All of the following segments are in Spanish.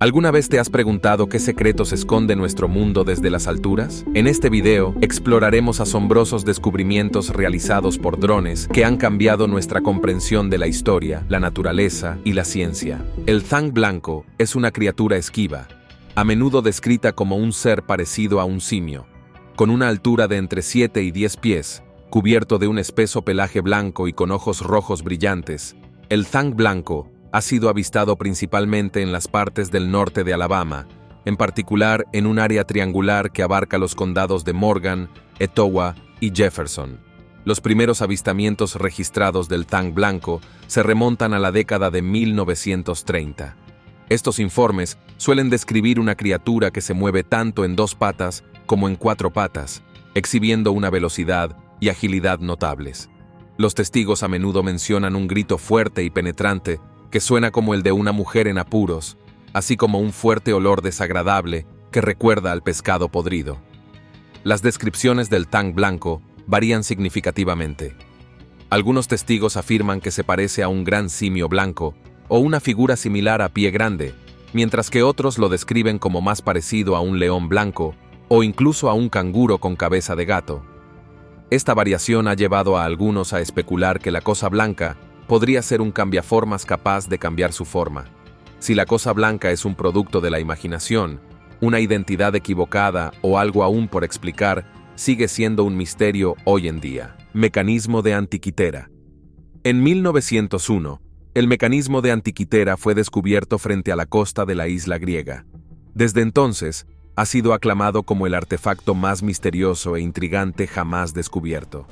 ¿Alguna vez te has preguntado qué secretos esconde nuestro mundo desde las alturas? En este video exploraremos asombrosos descubrimientos realizados por drones que han cambiado nuestra comprensión de la historia, la naturaleza y la ciencia. El Thang blanco es una criatura esquiva, a menudo descrita como un ser parecido a un simio, con una altura de entre 7 y 10 pies, cubierto de un espeso pelaje blanco y con ojos rojos brillantes. El Thang blanco ha sido avistado principalmente en las partes del norte de Alabama, en particular en un área triangular que abarca los condados de Morgan, Etowah y Jefferson. Los primeros avistamientos registrados del Thang blanco se remontan a la década de 1930. Estos informes suelen describir una criatura que se mueve tanto en 2 patas como en 4 patas, exhibiendo una velocidad y agilidad notables. Los testigos a menudo mencionan un grito fuerte y penetrante que suena como el de una mujer en apuros, así como un fuerte olor desagradable que recuerda al pescado podrido. Las descripciones del Thang blanco varían significativamente. Algunos testigos afirman que se parece a un gran simio blanco o una figura similar a Pie Grande, mientras que otros lo describen como más parecido a un león blanco o incluso a un canguro con cabeza de gato. Esta variación ha llevado a algunos a especular que la cosa blanca podría ser un cambiaformas capaz de cambiar su forma. Si la cosa blanca es un producto de la imaginación, una identidad equivocada o algo aún por explicar, sigue siendo un misterio hoy en día. Mecanismo de Antikythera. En 1901, el mecanismo de Antikythera fue descubierto frente a la costa de la isla griega. Desde entonces, ha sido aclamado como el artefacto más misterioso e intrigante jamás descubierto.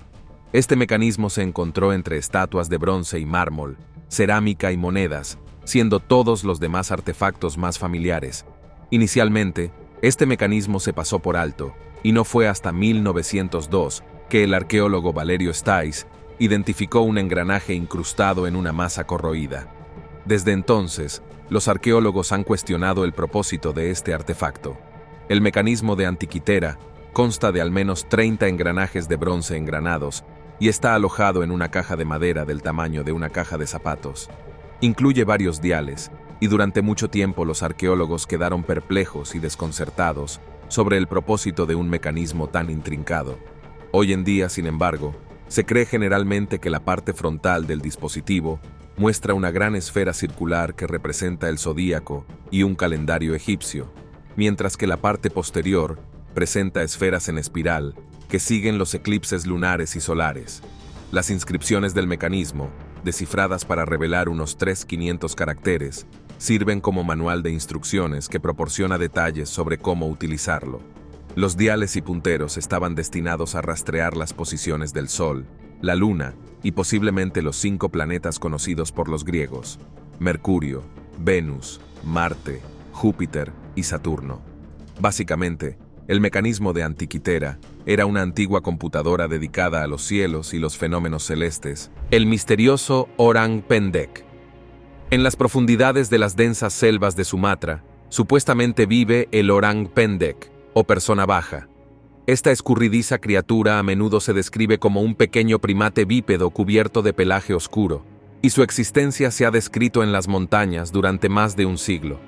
Este mecanismo se encontró entre estatuas de bronce y mármol, cerámica y monedas, siendo todos los demás artefactos más familiares. Inicialmente, este mecanismo se pasó por alto, y no fue hasta 1902 que el arqueólogo Valerio Stais identificó un engranaje incrustado en una masa corroída. Desde entonces, los arqueólogos han cuestionado el propósito de este artefacto. El mecanismo de Antikythera consta de al menos 30 engranajes de bronce engranados y está alojado en una caja de madera del tamaño de una caja de zapatos. Incluye varios diales, y durante mucho tiempo los arqueólogos quedaron perplejos y desconcertados sobre el propósito de un mecanismo tan intrincado. Hoy en día, sin embargo, se cree generalmente que la parte frontal del dispositivo muestra una gran esfera circular que representa el zodíaco y un calendario egipcio, mientras que la parte posterior presenta esferas en espiral que siguen los eclipses lunares y solares. Las inscripciones del mecanismo, descifradas para revelar unos 3.500 caracteres, sirven como manual de instrucciones que proporciona detalles sobre cómo utilizarlo. Los diales y punteros estaban destinados a rastrear las posiciones del Sol, la Luna y posiblemente los 5 planetas conocidos por los griegos: Mercurio, Venus, Marte, Júpiter y Saturno. Básicamente, el mecanismo de Antikythera era una antigua computadora dedicada a los cielos y los fenómenos celestes, el misterioso Orang Pendek. En las profundidades de las densas selvas de Sumatra, supuestamente vive el Orang Pendek, o persona baja. Esta escurridiza criatura a menudo se describe como un pequeño primate bípedo cubierto de pelaje oscuro, y su existencia se ha descrito en las montañas durante más de un siglo.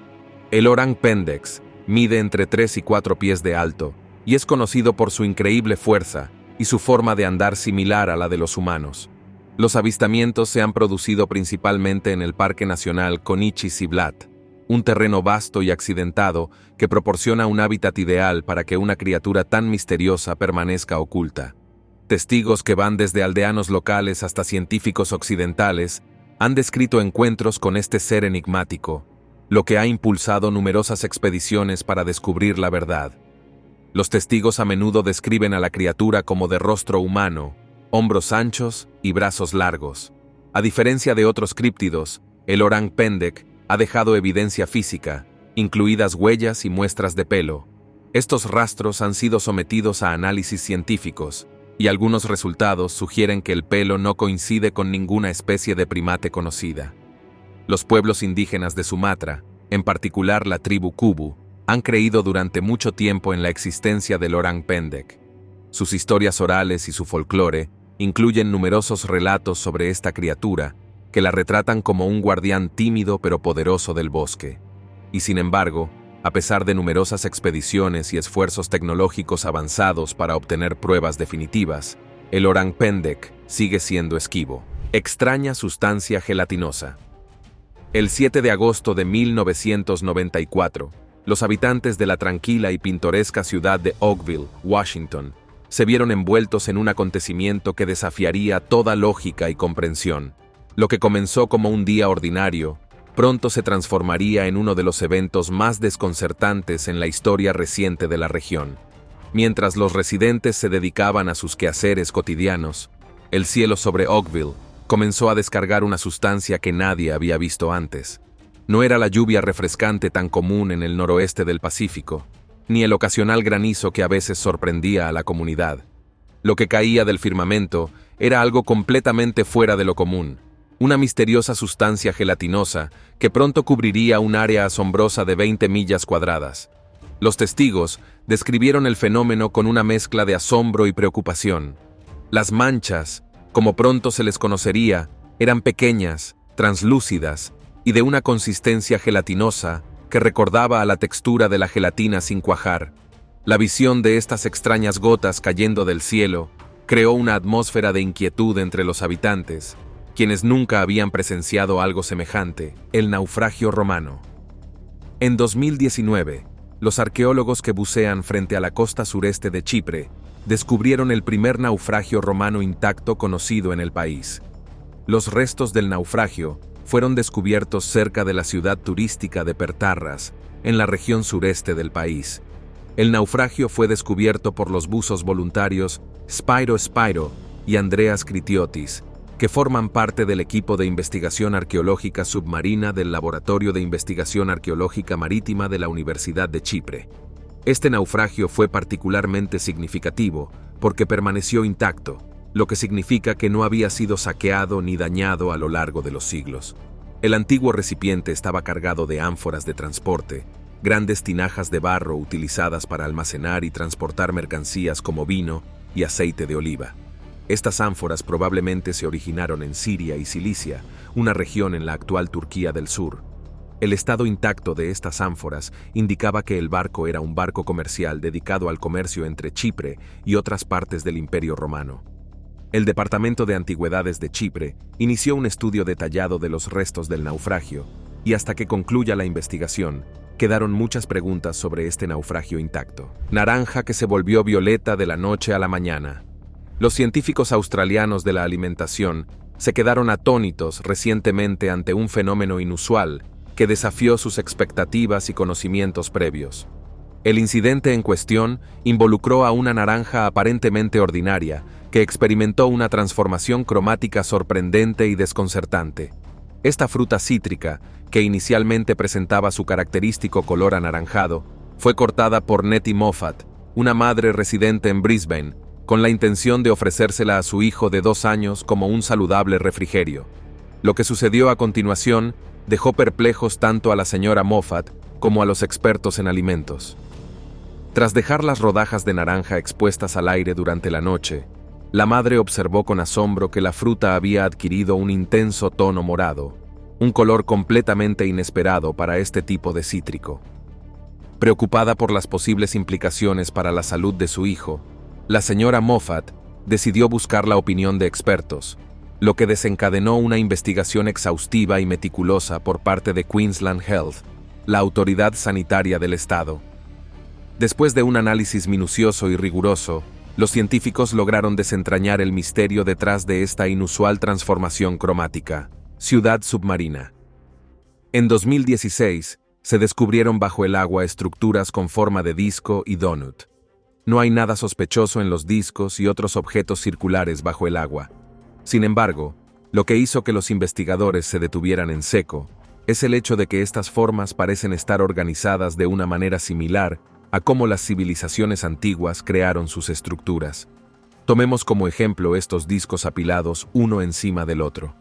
El Orang Pendek mide entre 3 y 4 pies de alto, y es conocido por su increíble fuerza y su forma de andar similar a la de los humanos. Los avistamientos se han producido principalmente en el Parque Nacional Konichi-Siblat, un terreno vasto y accidentado que proporciona un hábitat ideal para que una criatura tan misteriosa permanezca oculta. Testigos que van desde aldeanos locales hasta científicos occidentales han descrito encuentros con este ser enigmático, lo que ha impulsado numerosas expediciones para descubrir la verdad. Los testigos a menudo describen a la criatura como de rostro humano, hombros anchos y brazos largos. A diferencia de otros críptidos, el Orang Pendek ha dejado evidencia física, incluidas huellas y muestras de pelo. Estos rastros han sido sometidos a análisis científicos, y algunos resultados sugieren que el pelo no coincide con ninguna especie de primate conocida. Los pueblos indígenas de Sumatra, en particular la tribu Kubu, han creído durante mucho tiempo en la existencia del Orang Pendek. Sus historias orales y su folclore incluyen numerosos relatos sobre esta criatura que la retratan como un guardián tímido pero poderoso del bosque. y sin embargo, a pesar de numerosas expediciones y esfuerzos tecnológicos avanzados para obtener pruebas definitivas, el Orang Pendek sigue siendo esquivo. Extraña sustancia gelatinosa. El 7 de agosto de 1994, los habitantes de la tranquila y pintoresca ciudad de Oakville, Washington, se vieron envueltos en un acontecimiento que desafiaría toda lógica y comprensión. Lo que comenzó como un día ordinario, pronto se transformaría en uno de los eventos más desconcertantes en la historia reciente de la región. Mientras los residentes se dedicaban a sus quehaceres cotidianos, el cielo sobre Oakville comenzó a descargar una sustancia que nadie había visto antes. No era la lluvia refrescante tan común en el noroeste del Pacífico, ni el ocasional granizo que a veces sorprendía a la comunidad. Lo que caía del firmamento era algo completamente fuera de lo común, una misteriosa sustancia gelatinosa que pronto cubriría un área asombrosa de 20 millas cuadradas. Los testigos describieron el fenómeno con una mezcla de asombro y preocupación. Las manchas, como pronto se les conocería, eran pequeñas, translúcidas y de una consistencia gelatinosa que recordaba a la textura de la gelatina sin cuajar. La visión de estas extrañas gotas cayendo del cielo creó una atmósfera de inquietud entre los habitantes, quienes nunca habían presenciado algo semejante, el naufragio romano. En 2019, los arqueólogos que bucean frente a la costa sureste de Chipre descubrieron el primer naufragio romano intacto conocido en el país. Los restos del naufragio fueron descubiertos cerca de la ciudad turística de Pertarras, en la región sureste del país. El naufragio fue descubierto por los buzos voluntarios Spyro Spyro y Andreas Kritiotis, que forman parte del equipo de investigación arqueológica submarina del Laboratorio de Investigación Arqueológica Marítima de la Universidad de Chipre. Este naufragio fue particularmente significativo porque permaneció intacto, lo que significa que no había sido saqueado ni dañado a lo largo de los siglos. El antiguo recipiente estaba cargado de ánforas de transporte, grandes tinajas de barro utilizadas para almacenar y transportar mercancías como vino y aceite de oliva. Estas ánforas probablemente se originaron en Siria y Cilicia, una región en la actual Turquía del sur. El estado intacto de estas ánforas indicaba que el barco era un barco comercial dedicado al comercio entre Chipre y otras partes del Imperio Romano. El Departamento de Antigüedades de Chipre inició un estudio detallado de los restos del naufragio, y hasta que concluya la investigación, quedaron muchas preguntas sobre este naufragio intacto. Naranja que se volvió violeta de la noche a la mañana. Los científicos australianos de la alimentación se quedaron atónitos recientemente ante un fenómeno inusual que desafió sus expectativas y conocimientos previos. El incidente en cuestión involucró a una naranja aparentemente ordinaria que experimentó una transformación cromática sorprendente y desconcertante. Esta fruta cítrica, que inicialmente presentaba su característico color anaranjado, fue cortada por Nettie Moffat, una madre residente en Brisbane, con la intención de ofrecérsela a su hijo de 2 años como un saludable refrigerio. Lo que sucedió a continuación dejó perplejos tanto a la señora Moffat como a los expertos en alimentos. Tras dejar las rodajas de naranja expuestas al aire durante la noche, la madre observó con asombro que la fruta había adquirido un intenso tono morado, un color completamente inesperado para este tipo de cítrico. Preocupada por las posibles implicaciones para la salud de su hijo, la señora Moffat decidió buscar la opinión de expertos, lo que desencadenó una investigación exhaustiva y meticulosa por parte de Queensland Health, la autoridad sanitaria del estado. Después de un análisis minucioso y riguroso, los científicos lograron desentrañar el misterio detrás de esta inusual transformación cromática. Ciudad submarina. En 2016, se descubrieron bajo el agua estructuras con forma de disco y donut. No hay nada sospechoso en los discos y otros objetos circulares bajo el agua. Sin embargo, lo que hizo que los investigadores se detuvieran en seco es el hecho de que estas formas parecen estar organizadas de una manera similar a cómo las civilizaciones antiguas crearon sus estructuras. Tomemos como ejemplo estos discos apilados uno encima del otro.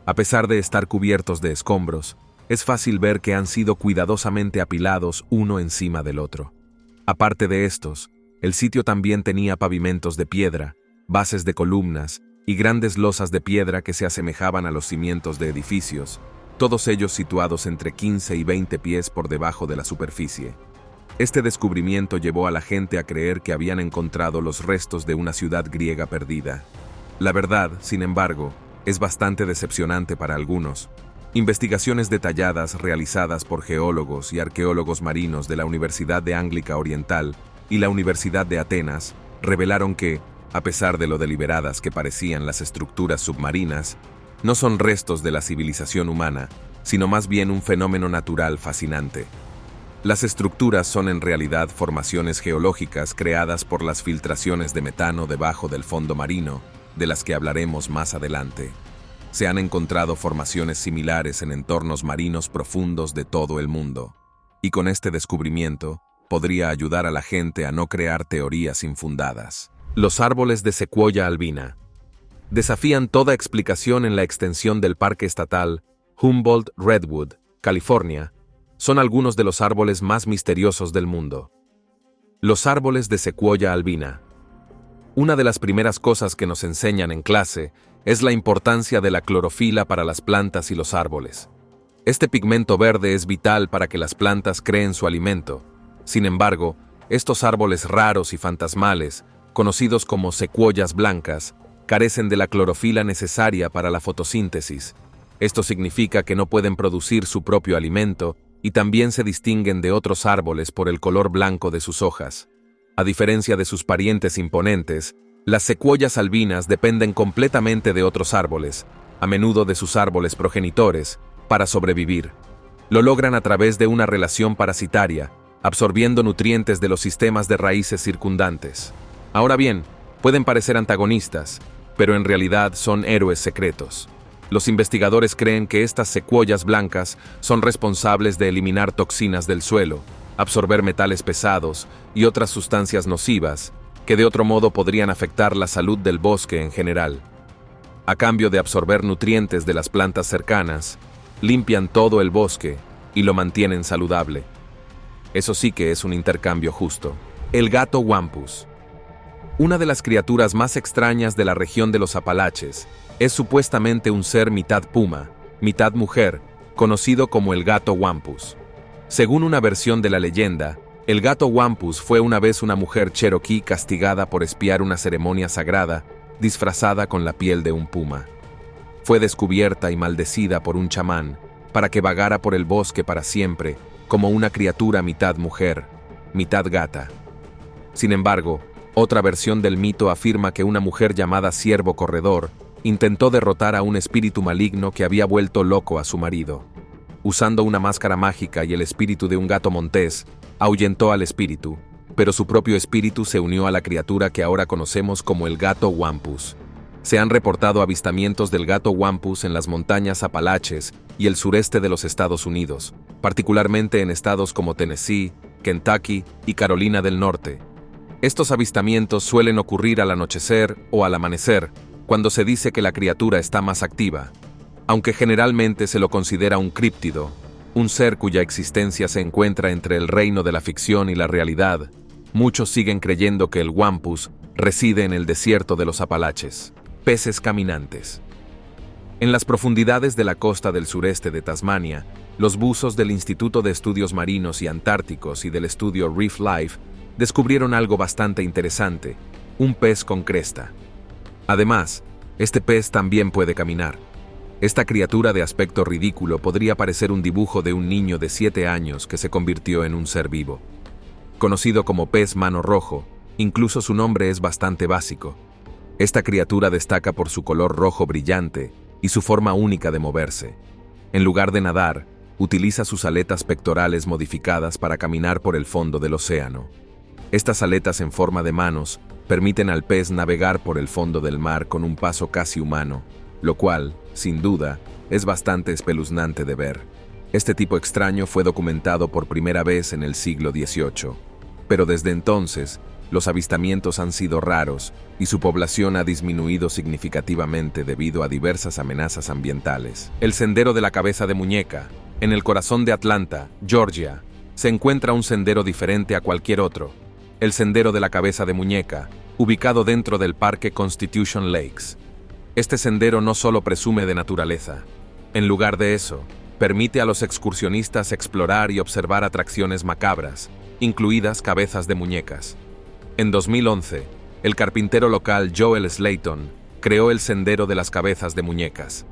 A pesar de estar cubiertos de escombros, es fácil ver que han sido cuidadosamente apilados uno encima del otro. Aparte de estos, el sitio también tenía pavimentos de piedra, bases de columnas y grandes losas de piedra que se asemejaban a los cimientos de edificios, todos ellos situados entre 15 y 20 pies por debajo de la superficie. Este descubrimiento llevó a la gente a creer que habían encontrado los restos de una ciudad griega perdida. La verdad, sin embargo, es bastante decepcionante para algunos. Investigaciones detalladas realizadas por geólogos y arqueólogos marinos de la Universidad de Anglica Oriental y la Universidad de Atenas revelaron que, a pesar de lo deliberadas que parecían las estructuras submarinas, no son restos de la civilización humana, sino más bien un fenómeno natural fascinante. Las estructuras son en realidad formaciones geológicas creadas por las filtraciones de metano debajo del fondo marino, de las que hablaremos más adelante. Se han encontrado formaciones similares en entornos marinos profundos de todo el mundo, y con este descubrimiento podría ayudar a la gente a no crear teorías infundadas. Los árboles de secuoya albina desafían toda explicación en la extensión del Parque Estatal Humboldt-Redwood, California. Son algunos de los árboles más misteriosos del mundo. Los árboles de secuoya albina. Una de las primeras cosas que nos enseñan en clase es la importancia de la clorofila para las plantas y los árboles. Este pigmento verde es vital para que las plantas creen su alimento. Sin embargo, estos árboles raros y fantasmales, conocidos como secuoyas blancas, carecen de la clorofila necesaria para la fotosíntesis. Esto significa que no pueden producir su propio alimento y también se distinguen de otros árboles por el color blanco de sus hojas. A diferencia de sus parientes imponentes, las secuoyas albinas dependen completamente de otros árboles, a menudo de sus árboles progenitores, para sobrevivir. Lo logran a través de una relación parasitaria, absorbiendo nutrientes de los sistemas de raíces circundantes. Ahora bien, pueden parecer antagonistas, pero en realidad son héroes secretos. Los investigadores creen que estas secuoyas blancas son responsables de eliminar toxinas del suelo, absorber metales pesados y otras sustancias nocivas que de otro modo podrían afectar la salud del bosque en general. A cambio de absorber nutrientes de las plantas cercanas, limpian todo el bosque y lo mantienen saludable. Eso sí que es un intercambio justo. El gato wampus. Una de las criaturas más extrañas de la región de los Apalaches es supuestamente un ser mitad puma, mitad mujer, conocido como el gato wampus. Según una versión de la leyenda, el gato wampus fue una vez una mujer cherokee castigada por espiar una ceremonia sagrada disfrazada con la piel de un puma. Fue descubierta y maldecida por un chamán para que vagara por el bosque para siempre como una criatura mitad mujer, mitad gata. Sin embargo, otra versión del mito afirma que una mujer llamada Ciervo Corredor intentó derrotar a un espíritu maligno que había vuelto loco a su marido. Usando una máscara mágica y el espíritu de un gato montés, ahuyentó al espíritu, pero su propio espíritu se unió a la criatura que ahora conocemos como el gato wampus. Se han reportado avistamientos del gato wampus en las montañas Apalaches y el sureste de los Estados Unidos, particularmente en estados como Tennessee, Kentucky y Carolina del Norte. Estos avistamientos suelen ocurrir al anochecer o al amanecer, cuando se dice que la criatura está más activa. Aunque generalmente se lo considera un críptido, un ser cuya existencia se encuentra entre el reino de la ficción y la realidad, muchos siguen creyendo que el wampus reside en el desierto de los Apalaches. Peces caminantes. En las profundidades de la costa del sureste de Tasmania, los buzos del Instituto de Estudios Marinos y Antárticos y del estudio Reef Life descubrieron algo bastante interesante, un pez con cresta. Además, este pez también puede caminar. Esta criatura de aspecto ridículo podría parecer un dibujo de un niño de 7 años que se convirtió en un ser vivo. Conocido como pez mano rojo, incluso su nombre es bastante básico. Esta criatura destaca por su color rojo brillante y su forma única de moverse. En lugar de nadar, utiliza sus aletas pectorales modificadas para caminar por el fondo del océano. Estas aletas en forma de manos permiten al pez navegar por el fondo del mar con un paso casi humano, lo cual, sin duda, es bastante espeluznante de ver. Este tipo extraño fue documentado por primera vez en el siglo XVIII, pero desde entonces, los avistamientos han sido raros y su población ha disminuido significativamente debido a diversas amenazas ambientales. El Sendero de la Cabeza de Muñeca, en el corazón de Atlanta, Georgia, se encuentra un sendero diferente a cualquier otro. El Sendero de la Cabeza de Muñeca, ubicado dentro del Parque Constitution Lakes. Este sendero no solo presume de naturaleza. En lugar de eso, Permite a los excursionistas explorar y observar atracciones macabras, incluidas cabezas de muñecas. En 2011, el carpintero local Joel Slayton creó el Sendero de las Cabezas de Muñecas.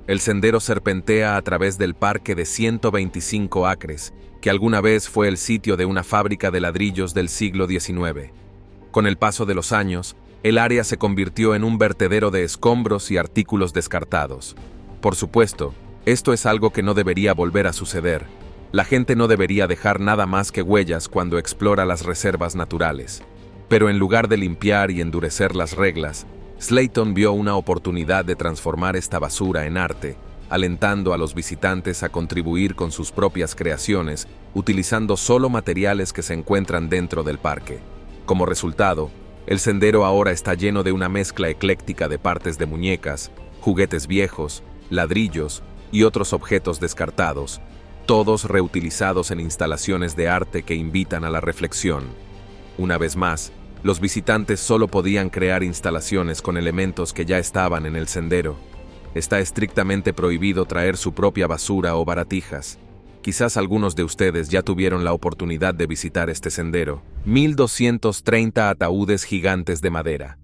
El sendero serpentea a través del parque de 125 acres, que alguna vez fue el sitio de una fábrica de ladrillos del siglo XIX. Con el paso de los años, el área se convirtió en un vertedero de escombros y artículos descartados. Por supuesto, esto es algo que no debería volver a suceder. La gente no debería dejar nada más que huellas cuando explora las reservas naturales. Pero en lugar de limpiar y endurecer las reglas, Slayton vio una oportunidad de transformar esta basura en arte, alentando a los visitantes a contribuir con sus propias creaciones, utilizando solo materiales que se encuentran dentro del parque. Como resultado, el sendero ahora está lleno de una mezcla ecléctica de partes de muñecas, juguetes viejos, ladrillos y otros objetos descartados, todos reutilizados en instalaciones de arte que invitan a la reflexión. Una vez más, los visitantes solo podían crear instalaciones con elementos que ya estaban en el sendero. Está estrictamente prohibido traer su propia basura o baratijas. Quizás algunos de ustedes ya tuvieron la oportunidad de visitar este sendero. 1230 ataúdes gigantes de madera.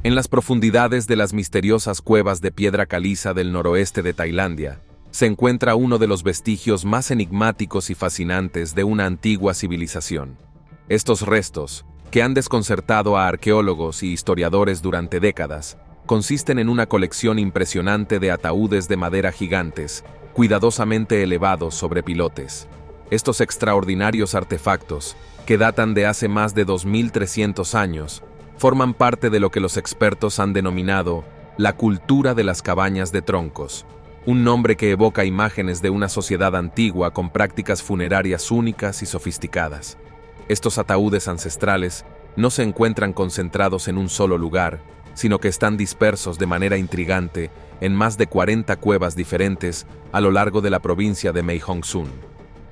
En las profundidades de las misteriosas cuevas de piedra caliza del noroeste de Tailandia, se encuentra uno de los vestigios más enigmáticos y fascinantes de una antigua civilización. Estos restos, que han desconcertado a arqueólogos y historiadores durante décadas, consisten en una colección impresionante de ataúdes de madera gigantes, cuidadosamente elevados sobre pilotes. Estos extraordinarios artefactos, que datan de hace más de 2300 años, forman parte de lo que los expertos han denominado la cultura de las cabañas de troncos, un nombre que evoca imágenes de una sociedad antigua con prácticas funerarias únicas y sofisticadas. Estos ataúdes ancestrales no se encuentran concentrados en un solo lugar, sino que están dispersos de manera intrigante en más de 40 cuevas diferentes a lo largo de la provincia de Mae Hong Son.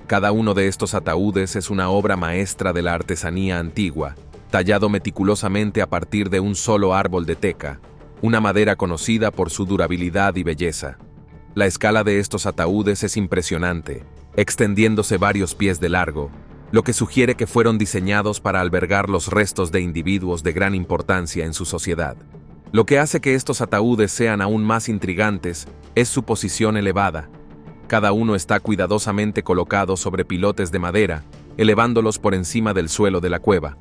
Cada uno de estos ataúdes es una obra maestra de la artesanía antigua, tallado meticulosamente a partir de un solo árbol de teca, una madera conocida por su durabilidad y belleza. La escala de estos ataúdes es impresionante, extendiéndose varios pies de largo, lo que sugiere que fueron diseñados para albergar los restos de individuos de gran importancia en su sociedad. Lo que hace que estos ataúdes sean aún más intrigantes es su posición elevada. Cada uno está cuidadosamente colocado sobre pilotes de madera, elevándolos por encima del suelo de la cueva.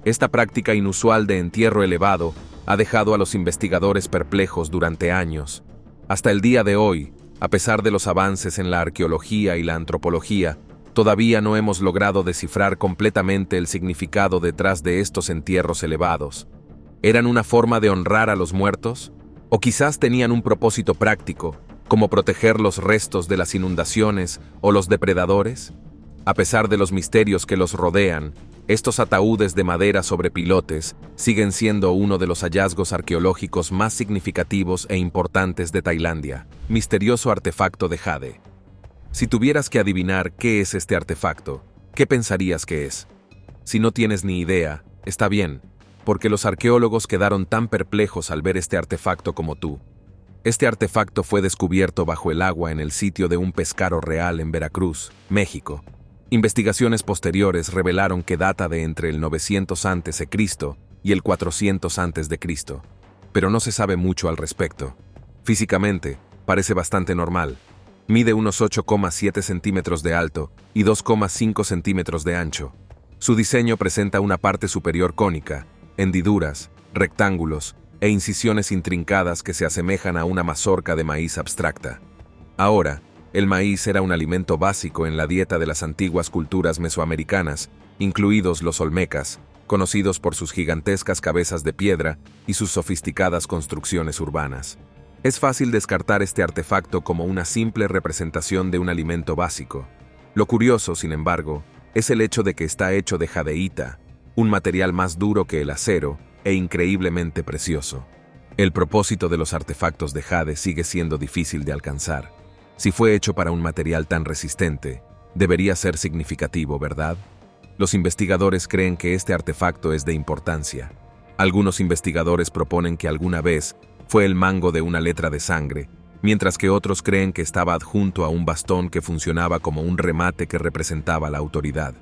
Esta práctica inusual de entierro elevado ha dejado a los investigadores perplejos durante años. Hasta el día de hoy, a pesar de los avances en la arqueología y la antropología, todavía no hemos logrado descifrar completamente el significado detrás de estos entierros elevados. ¿Eran una forma de honrar a los muertos? ¿O quizás tenían un propósito práctico, como proteger los restos de las inundaciones o los depredadores? A pesar de los misterios que los rodean, estos ataúdes de madera sobre pilotes siguen siendo uno de los hallazgos arqueológicos más significativos e importantes de Tailandia. Misterioso artefacto de jade. Si tuvieras que adivinar qué es este artefacto, ¿qué pensarías que es? Si no tienes ni idea, está bien, porque los arqueólogos quedaron tan perplejos al ver este artefacto como tú. Este artefacto fue descubierto bajo el agua en el sitio de un pescado real en Veracruz, México. Investigaciones posteriores revelaron que data de entre el 900 a.C. y el 400 a.C., pero no se sabe mucho al respecto. Físicamente, parece bastante normal. Mide unos 8,7 centímetros de alto y 2,5 centímetros de ancho. Su diseño presenta una parte superior cónica, hendiduras, rectángulos e incisiones intrincadas que se asemejan a una mazorca de maíz abstracta. Ahora, el maíz era un alimento básico en la dieta de las antiguas culturas mesoamericanas, incluidos los olmecas, conocidos por sus gigantescas cabezas de piedra y sus sofisticadas construcciones urbanas. Es fácil descartar este artefacto como una simple representación de un alimento básico. Lo curioso, sin embargo, es el hecho de que está hecho de jadeíta, un material más duro que el acero e increíblemente precioso. El propósito de los artefactos de jade sigue siendo difícil de alcanzar. Si fue hecho para un material tan resistente, debería ser significativo, ¿verdad? Los investigadores creen que este artefacto es de importancia. Algunos investigadores proponen que alguna vez fue el mango de una letra de sangre, mientras que otros creen que estaba adjunto a un bastón que funcionaba como un remate que representaba la autoridad.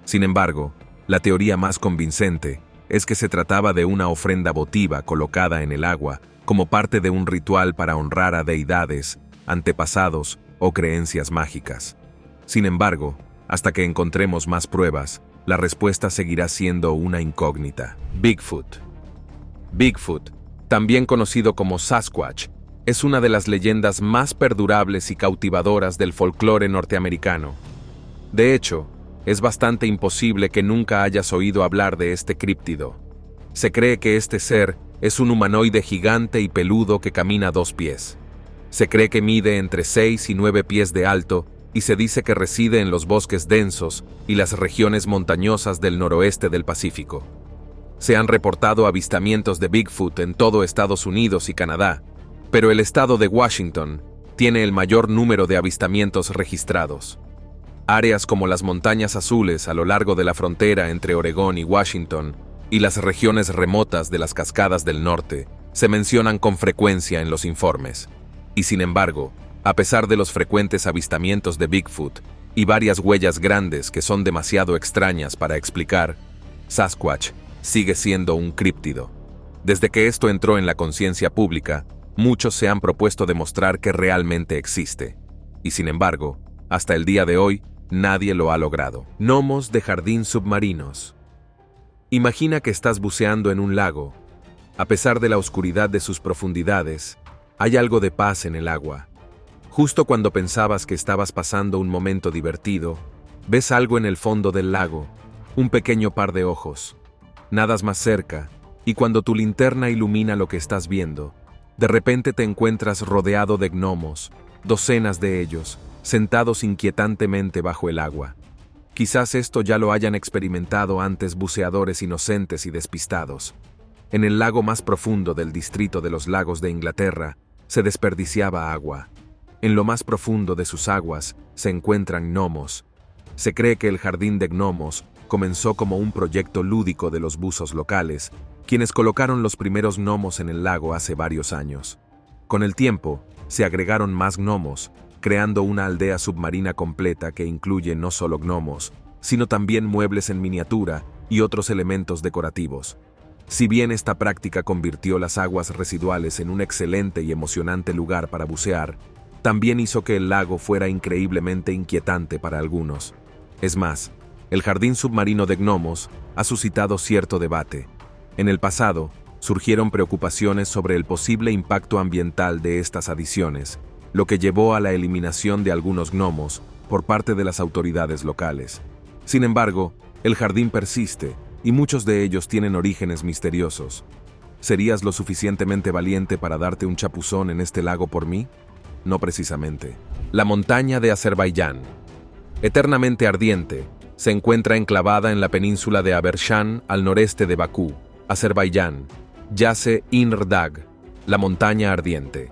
Sin embargo, la teoría más convincente es que se trataba de una ofrenda votiva colocada en el agua como parte de un ritual para honrar a deidades, antepasados o creencias mágicas. Sin embargo, hasta que encontremos más pruebas, la respuesta seguirá siendo una incógnita. Bigfoot. Bigfoot, también conocido como Sasquatch, es una de las leyendas más perdurables y cautivadoras del folclore norteamericano. De hecho, es bastante imposible que nunca hayas oído hablar de este críptido. Se cree que este ser es un humanoide gigante y peludo que camina a 2 pies. Se cree que mide entre 6 y 9 pies de alto y se dice que reside en los bosques densos y las regiones montañosas del noroeste del Pacífico. Se han reportado avistamientos de Bigfoot en todo Estados Unidos y Canadá, pero el estado de Washington tiene el mayor número de avistamientos registrados. Áreas como las Montañas Azules a lo largo de la frontera entre Oregón y Washington y las regiones remotas de las Cascadas del Norte se mencionan con frecuencia en los informes. Y sin embargo, a pesar de los frecuentes avistamientos de Bigfoot y varias huellas grandes que son demasiado extrañas para explicar, Sasquatch sigue siendo un críptido. Desde que esto entró en la conciencia pública, muchos se han propuesto demostrar que realmente existe. Y sin embargo, hasta el día de hoy, nadie lo ha logrado. Gnomos de jardín submarinos. Imagina que estás buceando en un lago. A pesar de la oscuridad de sus profundidades, hay algo de paz en el agua. Justo cuando pensabas que estabas pasando un momento divertido, ves algo en el fondo del lago, un pequeño par de ojos. Nadas más cerca, y cuando tu linterna ilumina lo que estás viendo, de repente te encuentras rodeado de gnomos, docenas de ellos, sentados inquietantemente bajo el agua. Quizás esto ya lo hayan experimentado antes buceadores inocentes y despistados. En el lago más profundo del distrito de los lagos de Inglaterra, se desperdiciaba agua. En lo más profundo de sus aguas se encuentran gnomos. Se cree que el jardín de gnomos comenzó como un proyecto lúdico de los buzos locales, quienes colocaron los primeros gnomos en el lago hace varios años. Con el tiempo, se agregaron más gnomos, creando una aldea submarina completa que incluye no solo gnomos, sino también muebles en miniatura y otros elementos decorativos. Si bien esta práctica convirtió las aguas residuales en un excelente y emocionante lugar para bucear, también hizo que el lago fuera increíblemente inquietante para algunos. Es más, el jardín submarino de gnomos ha suscitado cierto debate. En el pasado, surgieron preocupaciones sobre el posible impacto ambiental de estas adiciones, lo que llevó a la eliminación de algunos gnomos por parte de las autoridades locales. Sin embargo, el jardín persiste y muchos de ellos tienen orígenes misteriosos. ¿Serías lo suficientemente valiente para darte un chapuzón en este lago por mí? No precisamente. La montaña de Azerbaiyán. Eternamente ardiente, se encuentra enclavada en la península de Abershan al noreste de Bakú, Azerbaiyán. Yace Inr Dag, la montaña ardiente.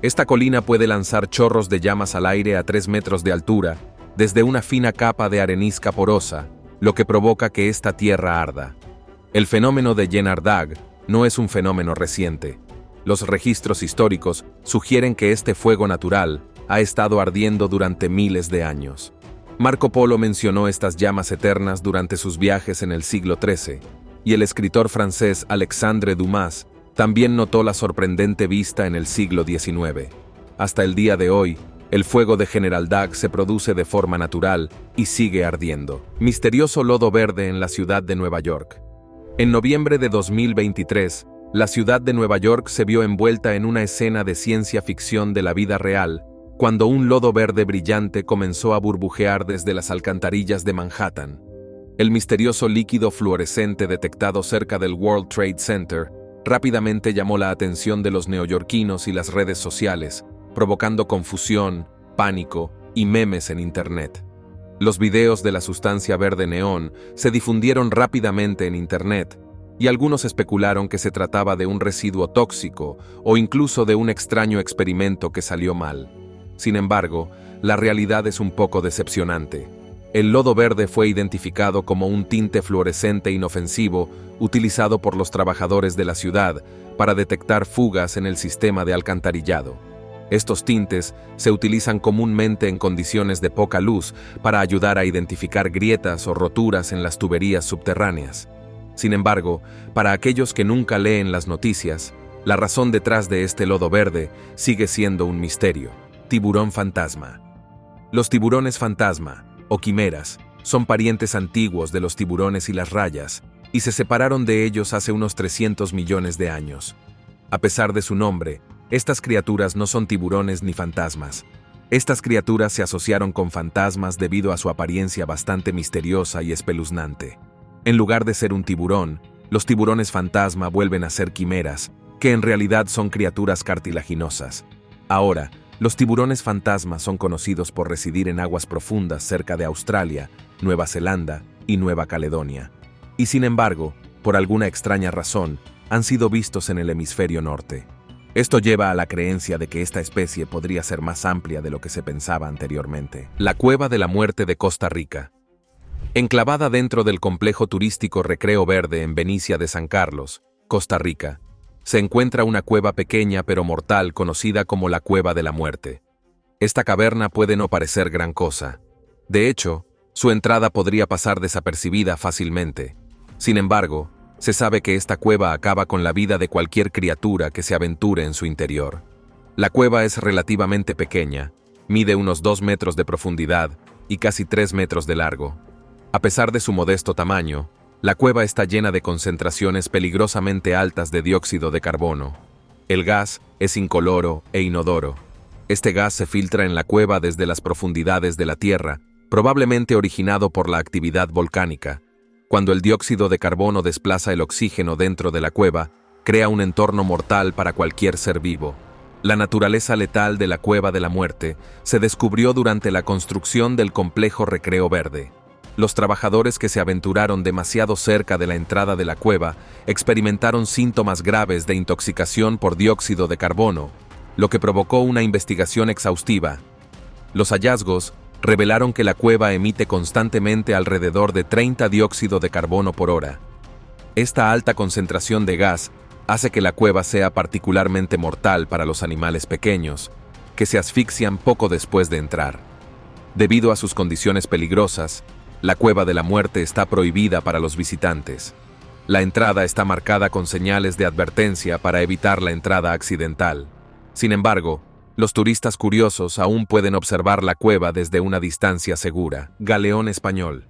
Esta colina puede lanzar chorros de llamas al aire a 3 metros de altura, desde una fina capa de arenisca porosa, lo que provoca que esta tierra arda. El fenómeno de Yenardag no es un fenómeno reciente. Los registros históricos sugieren que este fuego natural ha estado ardiendo durante miles de años. Marco Polo mencionó estas llamas eternas durante sus viajes en el siglo XIII, y el escritor francés Alexandre Dumas también notó la sorprendente vista en el siglo XIX. Hasta el día de hoy, el fuego de General Dag se produce de forma natural y sigue ardiendo. Misterioso lodo verde en la ciudad de Nueva York. En noviembre de 2023, la ciudad de Nueva York se vio envuelta en una escena de ciencia ficción de la vida real, cuando un lodo verde brillante comenzó a burbujear desde las alcantarillas de Manhattan. El misterioso líquido fluorescente detectado cerca del World Trade Center rápidamente llamó la atención de los neoyorquinos y las redes sociales, provocando confusión, pánico y memes en Internet. Los videos de la sustancia verde neón se difundieron rápidamente en Internet, y algunos especularon que se trataba de un residuo tóxico o incluso de un extraño experimento que salió mal. Sin embargo, la realidad es un poco decepcionante. El lodo verde fue identificado como un tinte fluorescente inofensivo utilizado por los trabajadores de la ciudad para detectar fugas en el sistema de alcantarillado. Estos tintes se utilizan comúnmente en condiciones de poca luz para ayudar a identificar grietas o roturas en las tuberías subterráneas. Sin embargo, para aquellos que nunca leen las noticias, la razón detrás de este lodo verde sigue siendo un misterio. Tiburón fantasma. Los tiburones fantasma, o quimeras, son parientes antiguos de los tiburones y las rayas, y se separaron de ellos hace unos 300 millones de años. A pesar de su nombre, estas criaturas no son tiburones ni fantasmas. Estas criaturas se asociaron con fantasmas debido a su apariencia bastante misteriosa y espeluznante. En lugar de ser un tiburón, los tiburones fantasma vuelven a ser quimeras, que en realidad son criaturas cartilaginosas. Ahora, los tiburones fantasma son conocidos por residir en aguas profundas cerca de Australia, Nueva Zelanda y Nueva Caledonia. Y sin embargo, por alguna extraña razón, han sido vistos en el hemisferio norte. Esto lleva a la creencia de que esta especie podría ser más amplia de lo que se pensaba anteriormente. La Cueva de la Muerte de Costa Rica. Enclavada dentro del complejo turístico Recreo Verde en Benicia de San Carlos, Costa Rica, se encuentra una cueva pequeña pero mortal conocida como la Cueva de la Muerte. Esta caverna puede no parecer gran cosa. De hecho, su entrada podría pasar desapercibida fácilmente. Sin embargo, se sabe que esta cueva acaba con la vida de cualquier criatura que se aventure en su interior. La cueva es relativamente pequeña, mide unos 2 metros de profundidad y casi 3 metros de largo. A pesar de su modesto tamaño, la cueva está llena de concentraciones peligrosamente altas de dióxido de carbono. El gas es incoloro e inodoro. Este gas se filtra en la cueva desde las profundidades de la Tierra, probablemente originado por la actividad volcánica. Cuando el dióxido de carbono desplaza el oxígeno dentro de la cueva, crea un entorno mortal para cualquier ser vivo. La naturaleza letal de la Cueva de la Muerte se descubrió durante la construcción del complejo Recreo Verde. Los trabajadores que se aventuraron demasiado cerca de la entrada de la cueva experimentaron síntomas graves de intoxicación por dióxido de carbono, lo que provocó una investigación exhaustiva. Los hallazgos revelaron que la cueva emite constantemente alrededor de 30 dióxido de carbono por hora. Esta alta concentración de gas hace que la cueva sea particularmente mortal para los animales pequeños, que se asfixian poco después de entrar. Debido a sus condiciones peligrosas, la Cueva de la Muerte está prohibida para los visitantes. La entrada está marcada con señales de advertencia para evitar la entrada accidental. Sin embargo, los turistas curiosos aún pueden observar la cueva desde una distancia segura. Galeón español.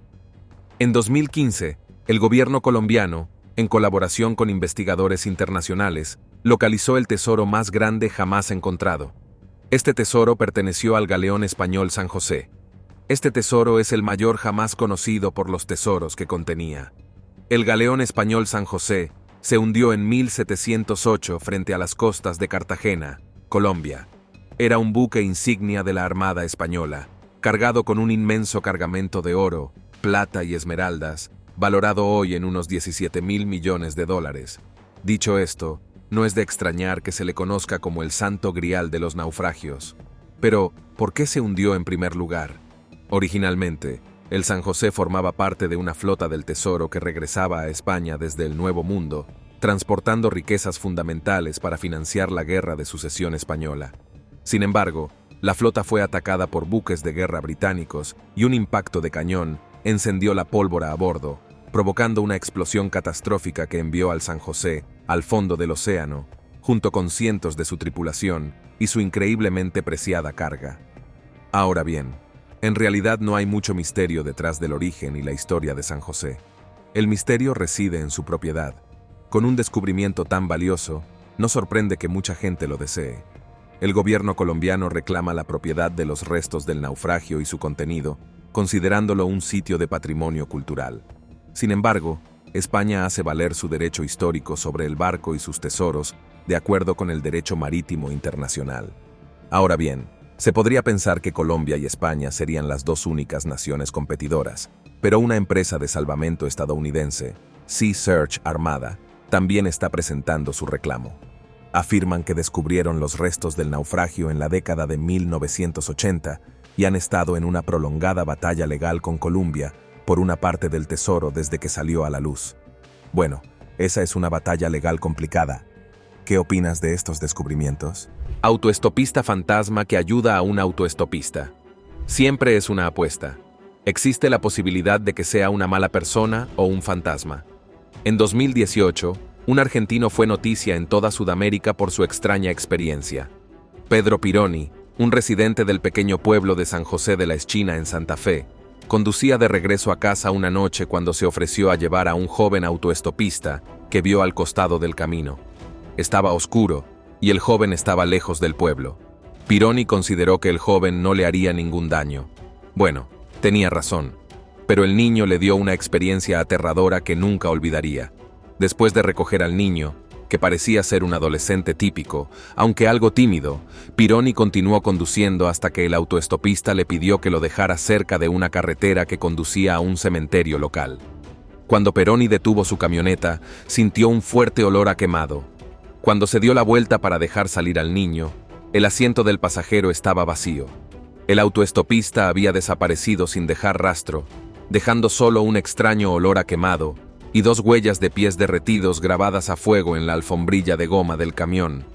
En 2015, el gobierno colombiano, en colaboración con investigadores internacionales, localizó el tesoro más grande jamás encontrado. Este tesoro perteneció al galeón español San José. Este tesoro es el mayor jamás conocido por los tesoros que contenía. El galeón español San José se hundió en 1708 frente a las costas de Cartagena, Colombia. Era un buque insignia de la Armada Española, cargado con un inmenso cargamento de oro, plata y esmeraldas, valorado hoy en unos 17.000 millones de dólares. Dicho esto, no es de extrañar que se le conozca como el Santo Grial de los naufragios. Pero, ¿por qué se hundió en primer lugar? Originalmente, el San José formaba parte de una flota del tesoro que regresaba a España desde el Nuevo Mundo, transportando riquezas fundamentales para financiar la Guerra de Sucesión Española. Sin embargo, la flota fue atacada por buques de guerra británicos y un impacto de cañón encendió la pólvora a bordo, provocando una explosión catastrófica que envió al San José al fondo del océano, junto con cientos de su tripulación y su increíblemente preciada carga. Ahora bien, en realidad no hay mucho misterio detrás del origen y la historia de San José. El misterio reside en su propiedad. Con un descubrimiento tan valioso, no sorprende que mucha gente lo desee. El gobierno colombiano reclama la propiedad de los restos del naufragio y su contenido, considerándolo un sitio de patrimonio cultural. Sin embargo, España hace valer su derecho histórico sobre el barco y sus tesoros, de acuerdo con el derecho marítimo internacional. Ahora bien, se podría pensar que Colombia y España serían las dos únicas naciones competidoras, pero una empresa de salvamento estadounidense, Sea Search Armada, también está presentando su reclamo. Afirman que descubrieron los restos del naufragio en la década de 1980 y han estado en una prolongada batalla legal con Colombia por una parte del tesoro desde que salió a la luz. Bueno, esa es una batalla legal complicada. ¿Qué opinas de estos descubrimientos? Autoestopista fantasma que ayuda a un autoestopista. Siempre es una apuesta. Existe la posibilidad de que sea una mala persona o un fantasma. En 2018, un argentino fue noticia en toda Sudamérica por su extraña experiencia. Pedro Pironi, un residente del pequeño pueblo de San José de la Eschina en Santa Fe, conducía de regreso a casa una noche cuando se ofreció a llevar a un joven autoestopista que vio al costado del camino. Estaba oscuro y el joven estaba lejos del pueblo. Pironi consideró que el joven no le haría ningún daño. Bueno, tenía razón, pero el niño le dio una experiencia aterradora que nunca olvidaría. Después de recoger al niño, que parecía ser un adolescente típico, aunque algo tímido, Pironi continuó conduciendo hasta que el autoestopista le pidió que lo dejara cerca de una carretera que conducía a un cementerio local. Cuando Pironi detuvo su camioneta, sintió un fuerte olor a quemado. Cuando se dio la vuelta para dejar salir al niño, el asiento del pasajero estaba vacío. El autoestopista había desaparecido sin dejar rastro, dejando solo un extraño olor a quemado y 2 huellas de pies derretidos grabadas a fuego en la alfombrilla de goma del camión.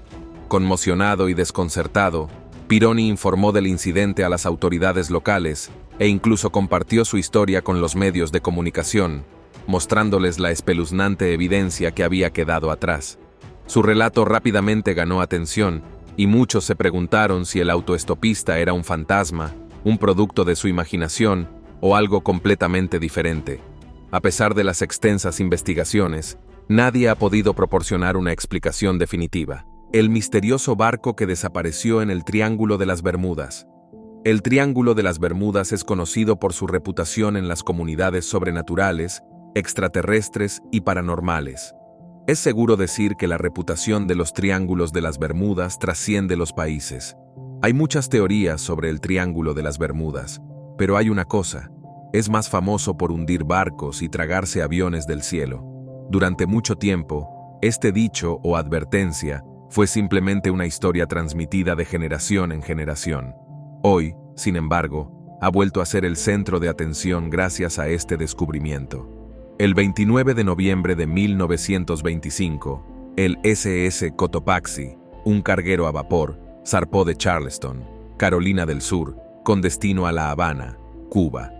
Conmocionado y desconcertado, Pironi informó del incidente a las autoridades locales e incluso compartió su historia con los medios de comunicación, mostrándoles la espeluznante evidencia que había quedado atrás. Su relato rápidamente ganó atención y muchos se preguntaron si el autoestopista era un fantasma, un producto de su imaginación o algo completamente diferente. A pesar de las extensas investigaciones, nadie ha podido proporcionar una explicación definitiva. El misterioso barco que desapareció en el Triángulo de las Bermudas. El Triángulo de las Bermudas es conocido por su reputación en las comunidades sobrenaturales, extraterrestres y paranormales. Es seguro decir que la reputación de los Triángulos de las Bermudas trasciende los países. Hay muchas teorías sobre el Triángulo de las Bermudas, pero hay una cosa: es más famoso por hundir barcos y tragarse aviones del cielo. Durante mucho tiempo, este dicho o advertencia fue simplemente una historia transmitida de generación en generación. Hoy, sin embargo, ha vuelto a ser el centro de atención gracias a este descubrimiento. El 29 de noviembre de 1925, el SS Cotopaxi, un carguero a vapor, zarpó de Charleston, Carolina del Sur, con destino a La Habana, Cuba.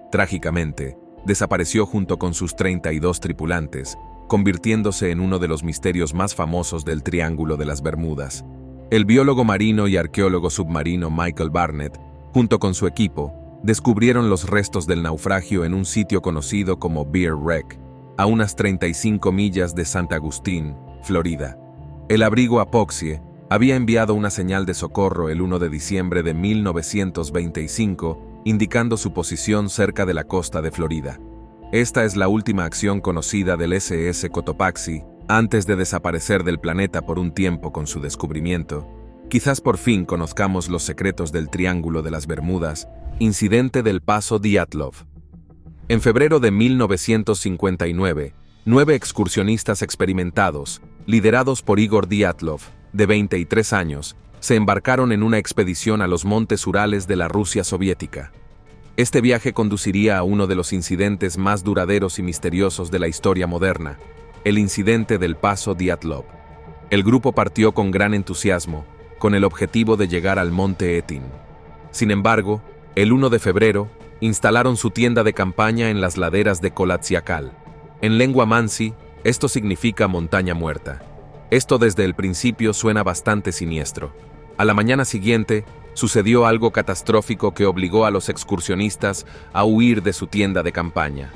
Trágicamente, desapareció junto con sus 32 tripulantes, convirtiéndose en uno de los misterios más famosos del Triángulo de las Bermudas. El biólogo marino y arqueólogo submarino Michael Barnett, junto con su equipo, descubrieron los restos del naufragio en un sitio conocido como Bear Wreck, a unas 35 millas de St. Augustine, Florida. El abrigo Apoxie había enviado una señal de socorro el 1 de diciembre de 1925, indicando su posición cerca de la costa de Florida. Esta es la última acción conocida del SS Cotopaxi antes de desaparecer del planeta por un tiempo con su descubrimiento. Quizás por fin conozcamos los secretos del Triángulo de las Bermudas, incidente del Paso Dyatlov. En febrero de 1959, 9 excursionistas experimentados, liderados por Igor Dyatlov, de 23 años, se embarcaron en una expedición a los montes Urales de la Rusia soviética. Este viaje conduciría a uno de los incidentes más duraderos y misteriosos de la historia moderna, el incidente del Paso Dyatlov. El grupo partió con gran entusiasmo, con el objetivo de llegar al monte Etin. Sin embargo, el 1 de febrero, instalaron su tienda de campaña en las laderas de Kolatsiakal. En lengua mansi, esto significa montaña muerta. Esto desde el principio suena bastante siniestro. A la mañana siguiente, sucedió algo catastrófico que obligó a los excursionistas a huir de su tienda de campaña.